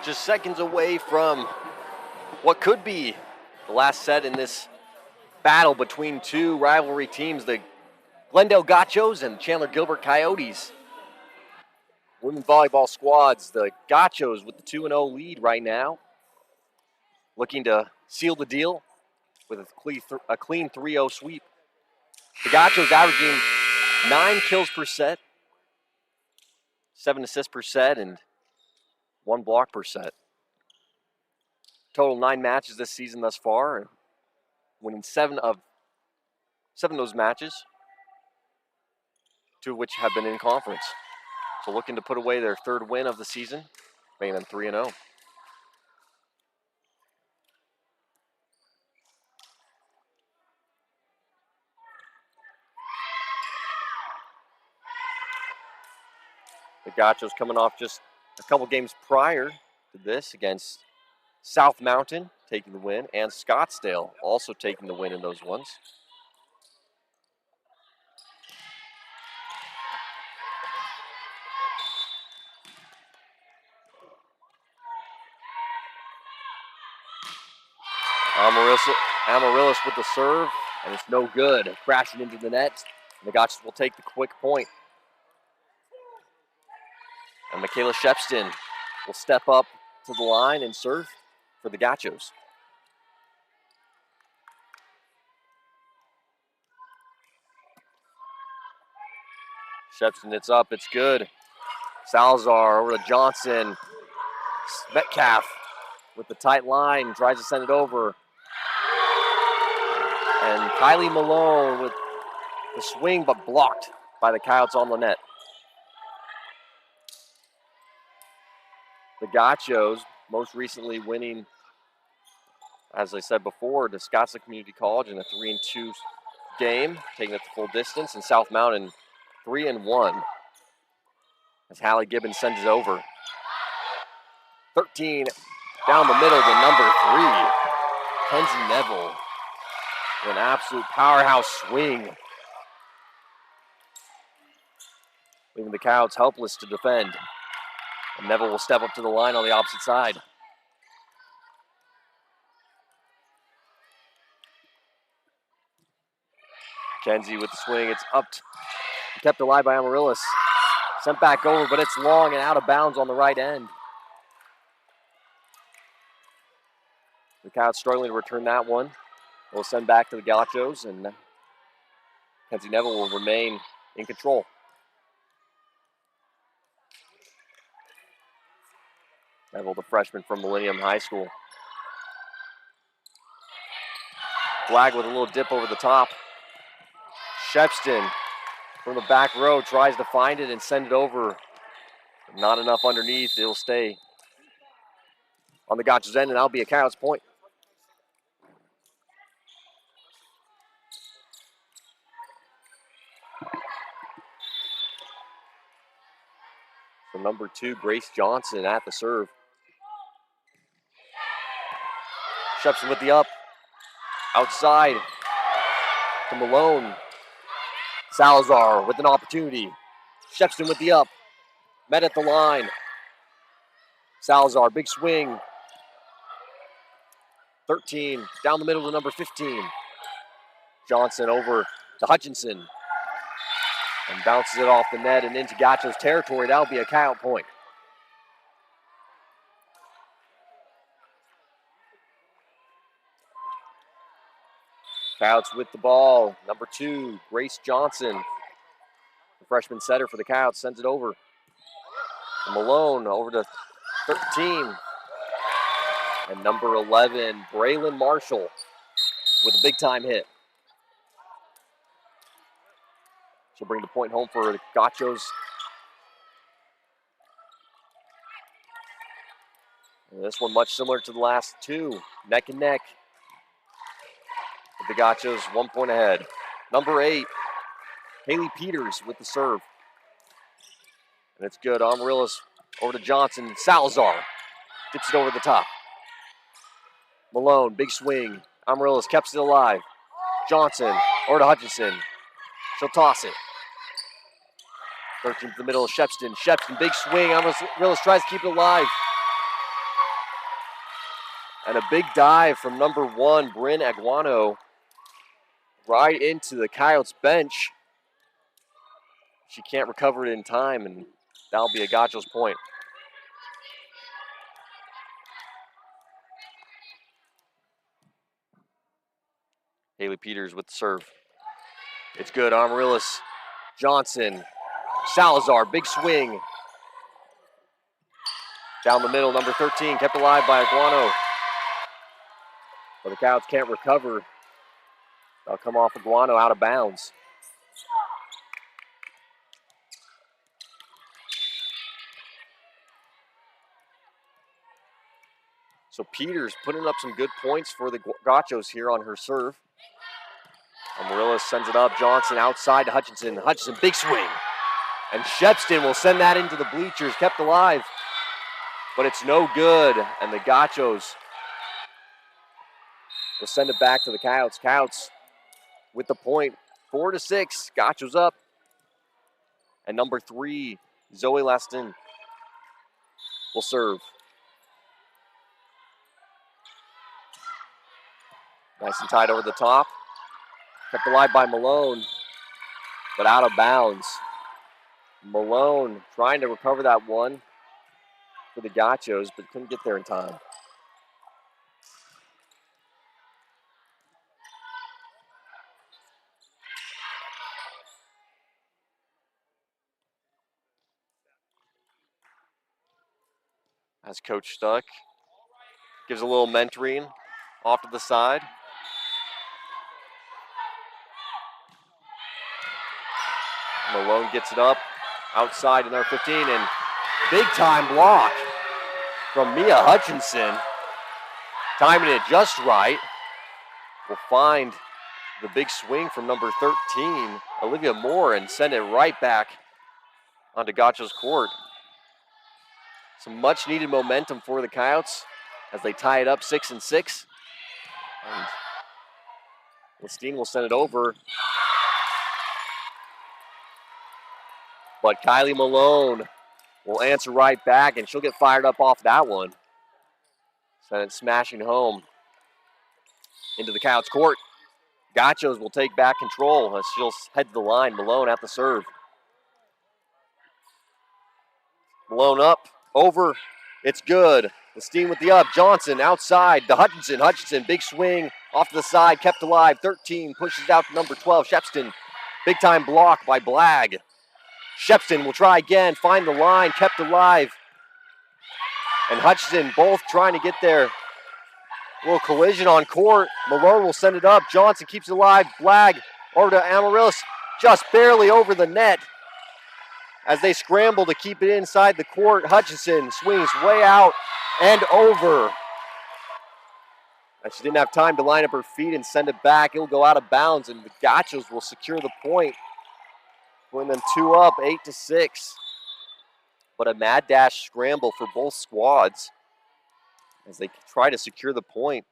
just seconds away from what could be the last set in this battle between two rivalry teams, the Glendale Gauchos and Chandler-Gilbert Coyotes. Women's volleyball squads, the Gauchos with the 2-0 lead right now, looking to seal the deal with a clean 3-0 sweep. The Gauchos averaging 9 kills per set, 7 assists per set, and 1 block per set. Total 9 matches this season thus far, winning 7 of those matches, 2 of which have been in conference. So looking to put away their 3rd win of the season, making them 3-0. The Gauchos coming off just a couple games prior to this against South Mountain taking the win, and Scottsdale also taking the win in those ones. Amaryllis with the serve, and it's no good. Crashing into the net, and the Gauchos will take the quick point. And Michaela Shepston will step up to the line and serve for the Gauchos. Shepston, it's up, it's good. Salazar over to Johnson. Metcalf with the tight line, tries to send it over. And Kylie Malone with the swing, but blocked by the Coyotes on the net. The Gauchos, most recently winning, as I said before, to Scottsdale Community College in a 3-2 game, taking it the full distance, and South Mountain 3-1. As Hallie Gibbons sends it over. 13 down the middle to number 3. Kenzie Neville with an absolute powerhouse swing, leaving the Coyotes helpless to defend. And Neville will step up to the line on the opposite side. Kenzie with the swing. It's up, kept alive by Amaryllis. Sent back over, but it's long and out of bounds on the right end. The Coyotes struggling to return that one. They'll send back to the Gauchos, and Kenzie Neville will remain in control. Neville, the freshman from Millennium High School. Flag with a little dip over the top. Shepston from the back row tries to find it and send it over. Not enough underneath. It'll stay on the Gauchos end, and that'll be a Coyotes point. So number 2, Grace Johnson at the serve. Shepston with the up. Outside to Malone. Salazar with an opportunity. Shepston with the up. Met at the line. Salazar, big swing. 13, down the middle to number 15. Johnson over to Hutchinson. And bounces it off the net and into Gauchos territory. That'll be a Coyote point. Coyotes with the ball. Number 2, Grace Johnson. The freshman setter for the Coyotes sends it over. Malone over to 13. And number 11, Braylon Marshall with a big-time hit. She'll bring the point home for the Gauchos. And this one much similar to the last 2. Neck and neck. The Gauchos 1 point ahead. Number 8, Haley Peters with the serve. And it's good. Amaryllis over to Johnson. Salazar gets it over the top. Malone, big swing. Amaryllis keeps it alive. Johnson over to Hutchinson. She'll toss it. 13 to the middle of Shepston. Shepston, big swing. Amaryllis tries to keep it alive. And a big dive from number 1, Bryn Aguano, right into the Coyotes bench. She can't recover it in time, and that'll be a Gauchos point. Haley Peters with the serve. It's good. Amaryllis, Johnson, Salazar, big swing. Down the middle, number 13, kept alive by Aguano. But the Coyotes can't recover. They'll come off Aguano out of bounds. So Peters putting up some good points for the Gauchos here on her serve. Amaryllis sends it up. Johnson outside to Hutchinson. Hutchinson, big swing. And Shepston will send that into the bleachers, kept alive. But it's no good. And the Gauchos will send it back to the Coyotes. Coyotes with the point, 4-6. Gauchos up. And number 3, Zoe Lastin will serve. Nice and tight over the top. Kept alive by Malone, but out of bounds. Malone trying to recover that one for the Gauchos, but couldn't get there in time. As Coach Stuck gives a little mentoring off to the side. Malone gets it up outside to number 15, and big time block from Mia Hutchinson. Timing it just right. Will find the big swing from number 13, Olivia Moore, and send it right back onto Gauchos court. Some much needed momentum for the Coyotes as they tie it up 6-6. And Lestine will send it over. But Kylie Malone will answer right back, and she'll get fired up off that one. Send it smashing home into the Coyotes court. Gauchos will take back control as she'll head to the line. Malone at the serve. Malone up, over, it's good. Lestine with the up, Johnson outside to Hutchinson. Hutchinson, big swing off to the side, kept alive. 13 pushes out to number 12, Shepston. Big time block by Blagg. Shepston will try again, find the line, kept alive. And Hutchinson both trying to get there. A little collision on court. Malone will send it up. Johnson keeps it alive. Blagg over to Amaryllis, just barely over the net. As they scramble to keep it inside the court, Hutchinson swings way out and over. And she didn't have time to line up her feet and send it back. It'll go out of bounds, and the Gauchos will secure the point, putting them 2 up, 8-6. But a mad dash scramble for both squads as they try to secure the point,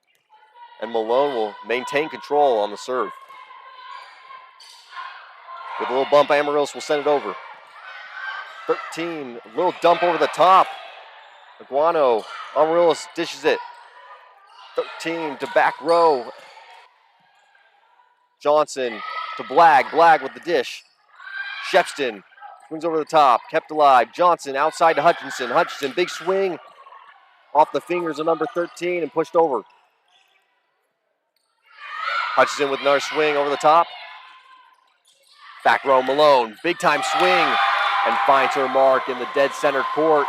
and Malone will maintain control on the serve. With a little bump, Amaryllis will send it over. 13, a little dump over the top. Aguano, Amaryllis dishes it. 13 to back row. Johnson to Blagg. Blagg with the dish. Shepston swings over the top, kept alive. Johnson outside to Hutchinson. Hutchinson, big swing off the fingers of number 13 and pushed over. Hutchinson with another swing over the top. Back row, Malone, big time swing, and finds her mark in the dead center court.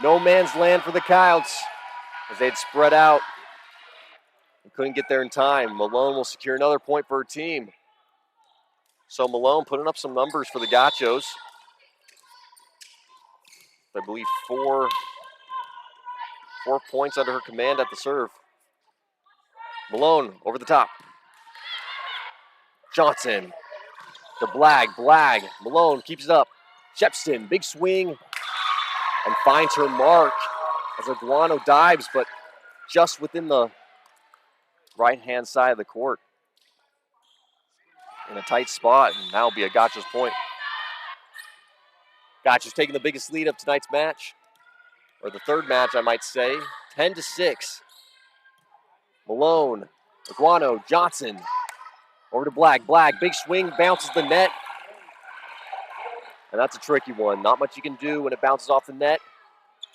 No man's land for the Coyotes as they'd spread out and couldn't get there in time. Malone will secure another point for her team. So Malone putting up some numbers for the Gauchos. I believe four points under her command at the serve. Malone over the top. Johnson to Blagg. Blagg. Malone keeps it up. Shepston, big swing, and finds her mark as Aguano dives, but just within the right-hand side of the court. In a tight spot, and that'll be a Gauchos point. Gauchos taking the biggest lead of tonight's match, or the third match, I might say, 10-6. Malone, Iguano, Johnson. Over to Black. Black, big swing, bounces the net. And that's a tricky one. Not much you can do when it bounces off the net.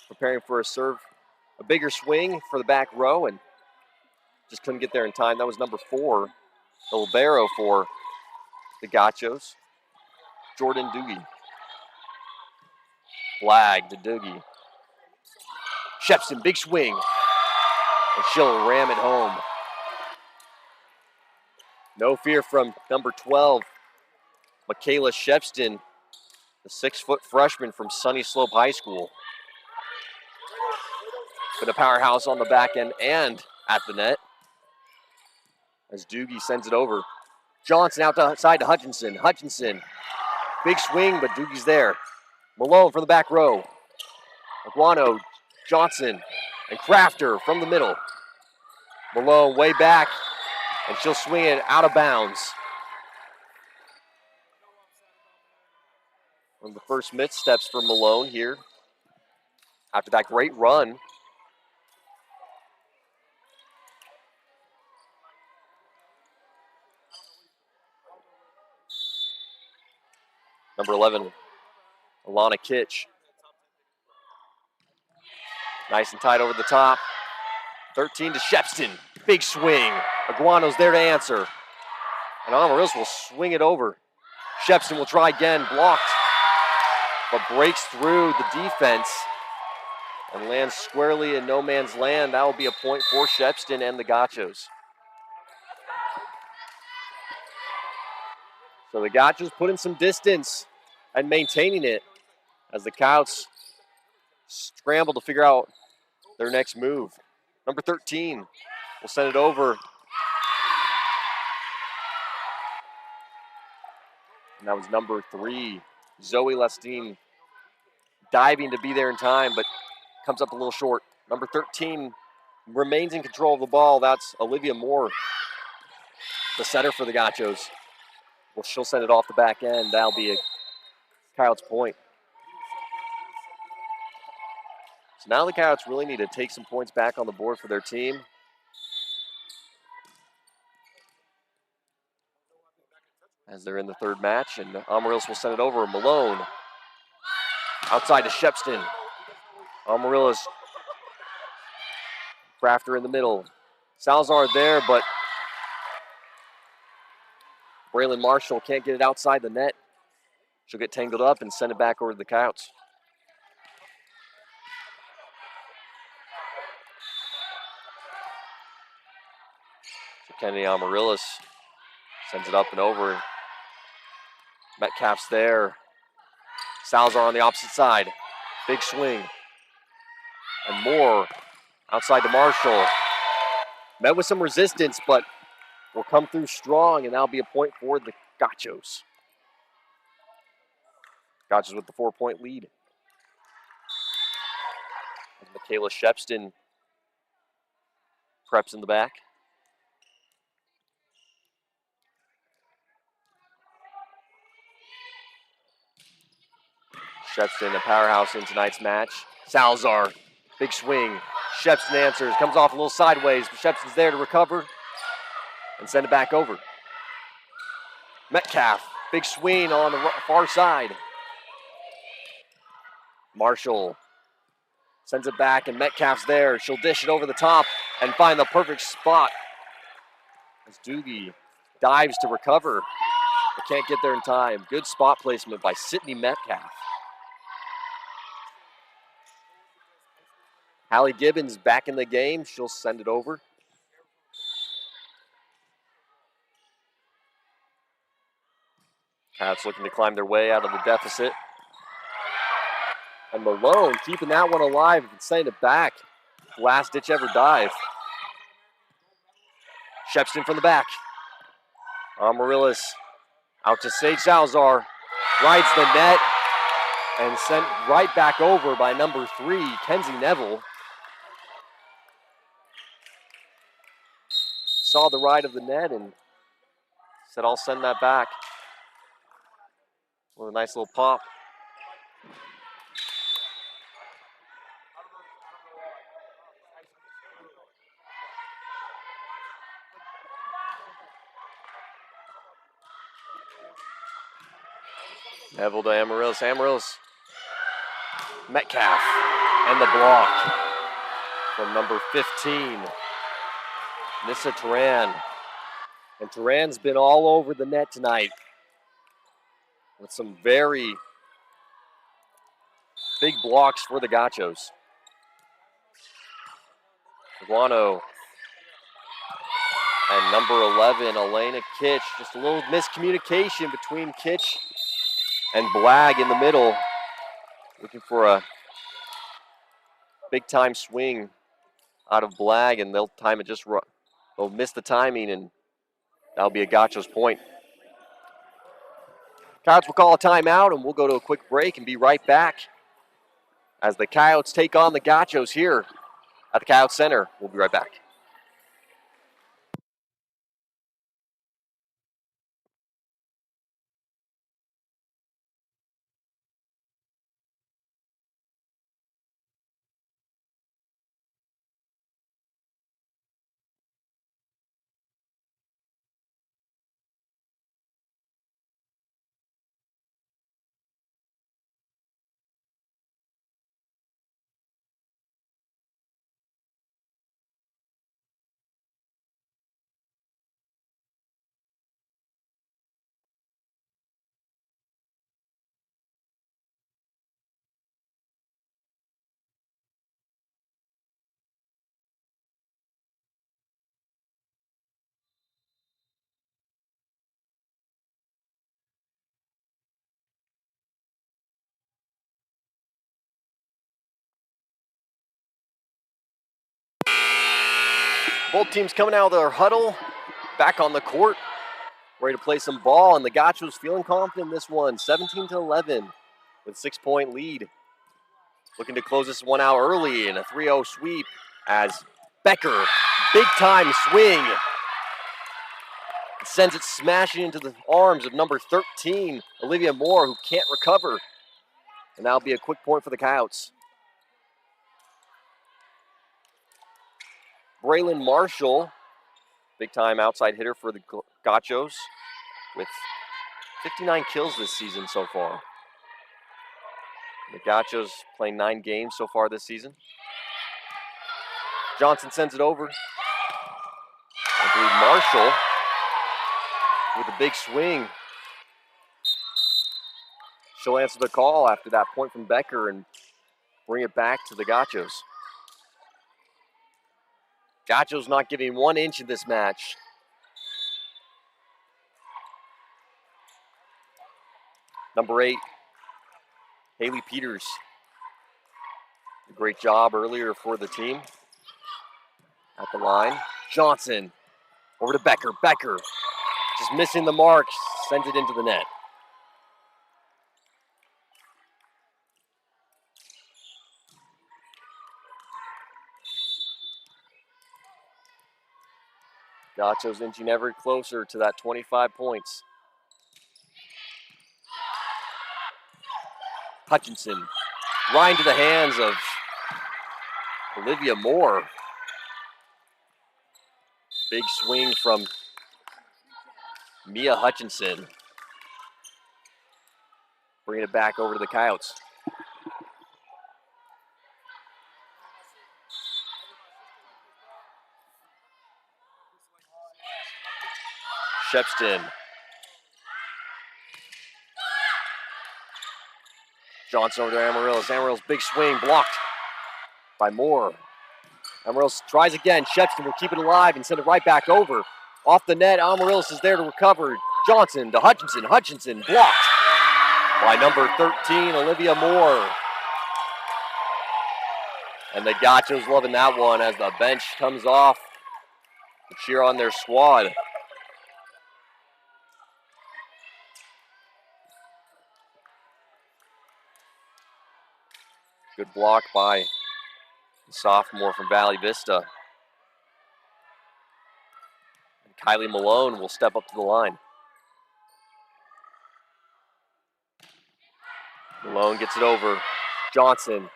Preparing for a serve, a bigger swing for the back row, and just couldn't get there in time. That was number 4, the libero for the Gauchos, Jordan Doogie. Flag to Doogie. Shepson, big swing, and she'll ram it home. No fear from number 12, Michaela Shepston, the 6-foot freshman from Sunny Slope High School. Been a powerhouse on the back end and at the net. As Doogie sends it over. Johnson outside to Hutchinson. Hutchinson, big swing, but Doogie's there. Malone from the back row. Iguano, Johnson, and Crafter from the middle. Malone way back, and she'll swing it out of bounds. One of the first missteps for Malone here. After that great run. Number 11, Alana Kitch. Nice and tight over the top. 13 to Shepston. Big swing. Iguano's there to answer. And Amarillo will swing it over. Shepston will try again, blocked, but breaks through the defense and lands squarely in no man's land. That will be a point for Shepston and the Gauchos. So the Gauchos put in some distance and maintaining it as the Coyotes scramble to figure out their next move. Number 13 will send it over. And that was number 3, Zoe Lestine, diving to be there in time, but comes up a little short. Number 13 remains in control of the ball. That's Olivia Moore, the setter for the Gauchos. Well, she'll send it off the back end. That'll be a Coyotes point. So now the Coyotes really need to take some points back on the board for their team. As they're in the third match, and Amarillos will send it over. Malone outside to Shepston. Amarillos, Crafter in the middle. Salazar there, but Braylon Marshall can't get it outside the net. She'll get tangled up and send it back over to the Coyotes. So Kennedy Amarillos sends it up and over. Metcalf's there. Salazar on the opposite side. Big swing. And Moore outside to Marshall. Met with some resistance, but will come through strong, and that'll be a point for the Gauchos. Gauchos with the 4-point lead. As Michaela Shepston preps in the back. Shepston, a powerhouse in tonight's match. Salazar, big swing. Shepston answers, comes off a little sideways, but Shepston's there to recover and send it back over. Metcalf, big swing on the far side. Marshall sends it back, and Metcalf's there. She'll dish it over the top and find the perfect spot as Doogie dives to recover, but can't get there in time. Good spot placement by Sydney Metcalf. Hallie Gibbons back in the game. She'll send it over. Coyotes looking to climb their way out of the deficit. And Malone keeping that one alive and sending it back. Last ditch ever dive. Shepston from the back. Amarillos out to Sage Salazar. Rides the net and sent right back over by number 3, Kenzie Neville. Saw the ride of the net and said, I'll send that back. With a nice little pop. Neville to Amaryllis. Amaryllis. Metcalf. And the block from number 15, Nissa Turan. And Turan's been all over the net tonight with some very big blocks for the Gauchos. Guano and number 11, Elena Kitch. Just a little miscommunication between Kitch and Blagg in the middle. Looking for a big time swing out of Blagg, and they'll time it just they'll miss the timing, and that'll be a Gauchos point. Coyotes will call a timeout, and we'll go to a quick break and be right back as the Coyotes take on the Gauchos here at the Coyotes Center. We'll be right back. Both teams coming out of their huddle, back on the court, ready to play some ball, and the Gauchos feeling confident in this one, 17-11 with a 6-point lead. Looking to close this one out early in a 3-0 sweep as Becker, big time swing, sends it smashing into the arms of number 13, Olivia Moore, who can't recover. And that'll be a quick point for the Coyotes. Braylon Marshall, big time outside hitter for the Gauchos with 59 kills this season so far. The Gauchos playing 9 games so far this season. Johnson sends it over. I believe Marshall with a big swing. She'll answer the call after that point from Becker and bring it back to the Gauchos. Gauchos not giving 1 inch in this match. Number 8, Haley Peters. A great job earlier for the team. At the line, Johnson over to Becker. Becker just missing the mark, sends it into the net. Gauchos inching ever closer to that 25 points. Hutchinson, right into the hands of Olivia Moore. Big swing from Mia Hutchinson. Bringing it back over to the Coyotes. Shepston. Johnson over to Amaryllis. Amaryllis, big swing, blocked by Moore. Amaryllis tries again. Shepston will keep it alive and send it right back over. Off the net, Amaryllis is there to recover. Johnson to Hutchinson. Hutchinson blocked by number 13, Olivia Moore. And the Gauchos loving that one as the bench comes off to cheer on their squad. Good block by the sophomore from Valley Vista. And Kylie Malone will step up to the line. Malone gets it over. Johnson.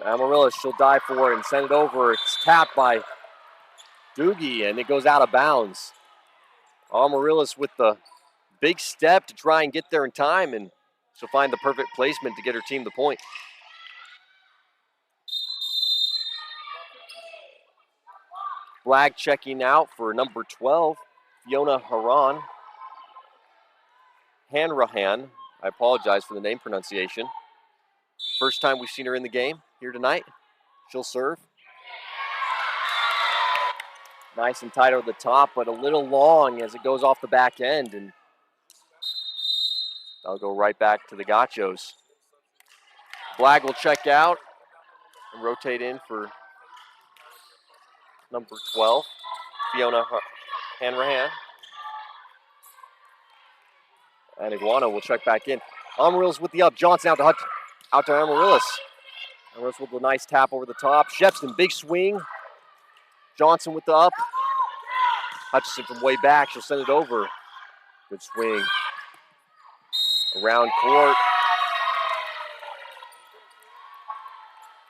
Amaryllis, she'll dive for it and send it over. It's tapped by Doogie, and it goes out of bounds. Amaryllis with the big step to try and get there in time, and she'll find the perfect placement to get her team the point. Flag checking out for number 12, Fiona Hanrahan. I apologize for the name pronunciation. First time we've seen her in the game here tonight. She'll serve. Nice and tight over the top, but a little long as it goes off the back end, and that'll go right back to the Gauchos. Flag will check out and rotate in for number 12, Fiona Hanrahan. And Iguana will check back in. Amaryllis with the up. Johnson out to Amaryllis. Amaryllis with a nice tap over the top. Shepston, big swing. Johnson with the up. Hutchison from way back. She'll send it over. Good swing. Around court.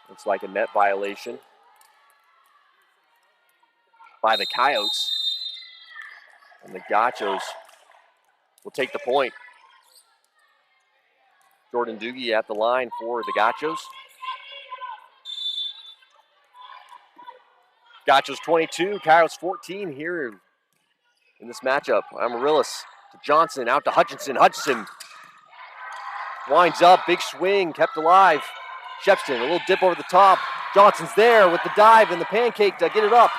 Looks like a net violation by the Coyotes. And the Gauchos will take the point. Jordan Doogie at the line for the Gauchos. Gauchos 22, Coyotes 14 here in this matchup. Amaryllis to Johnson, out to Hutchinson. Hutchinson winds up, big swing, kept alive. Shepston, a little dip over the top. Johnson's there with the dive and the pancake to get it up.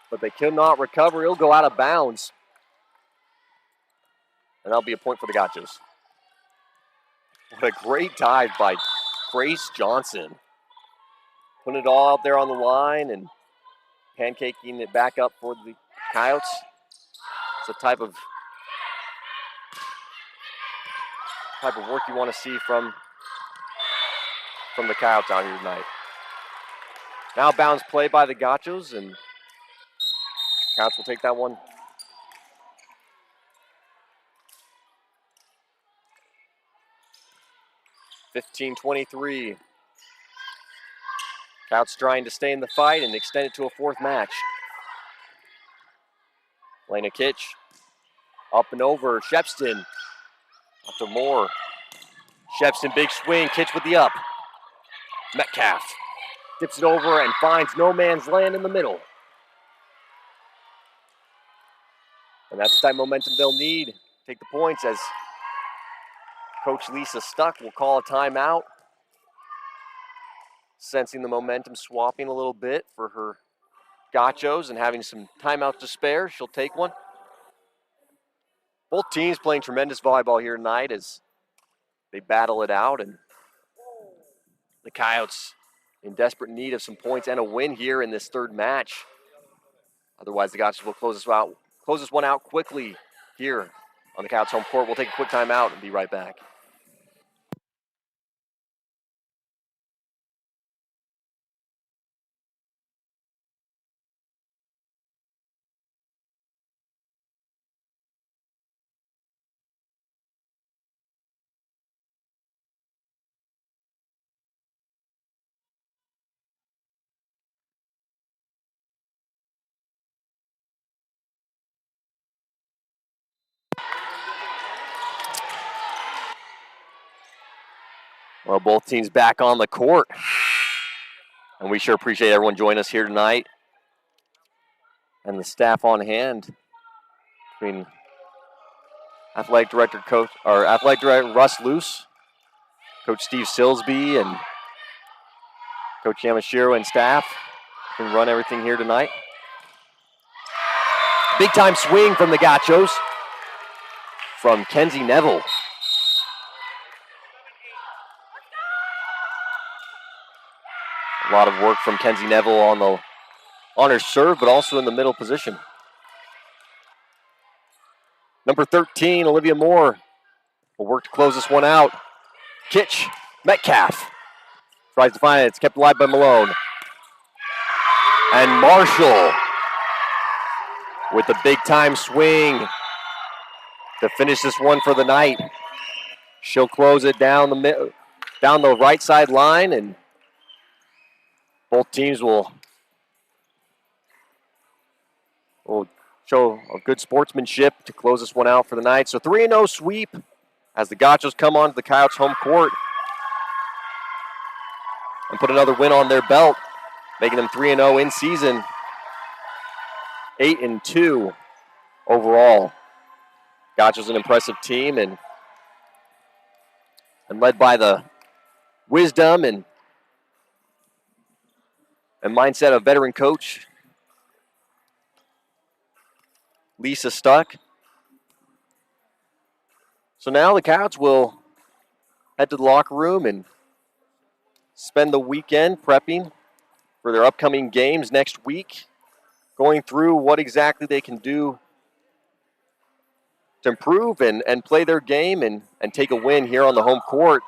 But they cannot recover. It'll go out of bounds. And that'll be a point for the Gauchos. What a great dive by Grace Johnson. Putting it all out there on the line and pancaking it back up for the Coyotes. It's the type of work you want to see from the Coyotes out here tonight. Now bounds play by the Gauchos, and Coyotes will take that one. (15-23). Coyotes trying to stay in the fight and extend it to a fourth match. Lena Kitch up and over. Shepston up to Moore. Shepston, big swing. Kitch with the up. Metcalf dips it over and finds no man's land in the middle. And that's the type of momentum they'll need. Take the points as Coach Lisa Stuck will call a timeout. Sensing the momentum swapping a little bit for her Gauchos and having some timeouts to spare, she'll take one. Both teams playing tremendous volleyball here tonight as they battle it out, and the Coyotes in desperate need of some points and a win here in this third match. Otherwise, the Gauchos will close this one out quickly here on the Coyotes home court. We'll take a quick timeout and be right back. Well, both teams back on the court. And we sure appreciate everyone joining us here tonight. And the staff on hand between Athletic Director Russ Luce, Coach Steve Silsby, and Coach Yamashiro and staff can run everything here tonight. Big time swing from the Gauchos from Kenzie Neville. A lot of work from Kenzie Neville on her serve, but also in the middle position. Number 13, Olivia Moore, will work to close this one out. Kitch, Metcalf tries to find it. It's kept alive by Malone. And Marshall with the big time swing to finish this one for the night. She'll close it down the right side line, and both teams will show a good sportsmanship to close this one out for the night. So 3-0 sweep as the Gauchos come onto the Coyotes home court and put another win on their belt, making them 3-0 in season, 8-2 overall. Gauchos an impressive team and led by the wisdom and mindset of veteran coach Lisa Stuck. So now the Coyotes will head to the locker room and spend the weekend prepping for their upcoming games next week, going through what exactly they can do to improve and play their game and take a win here on the home court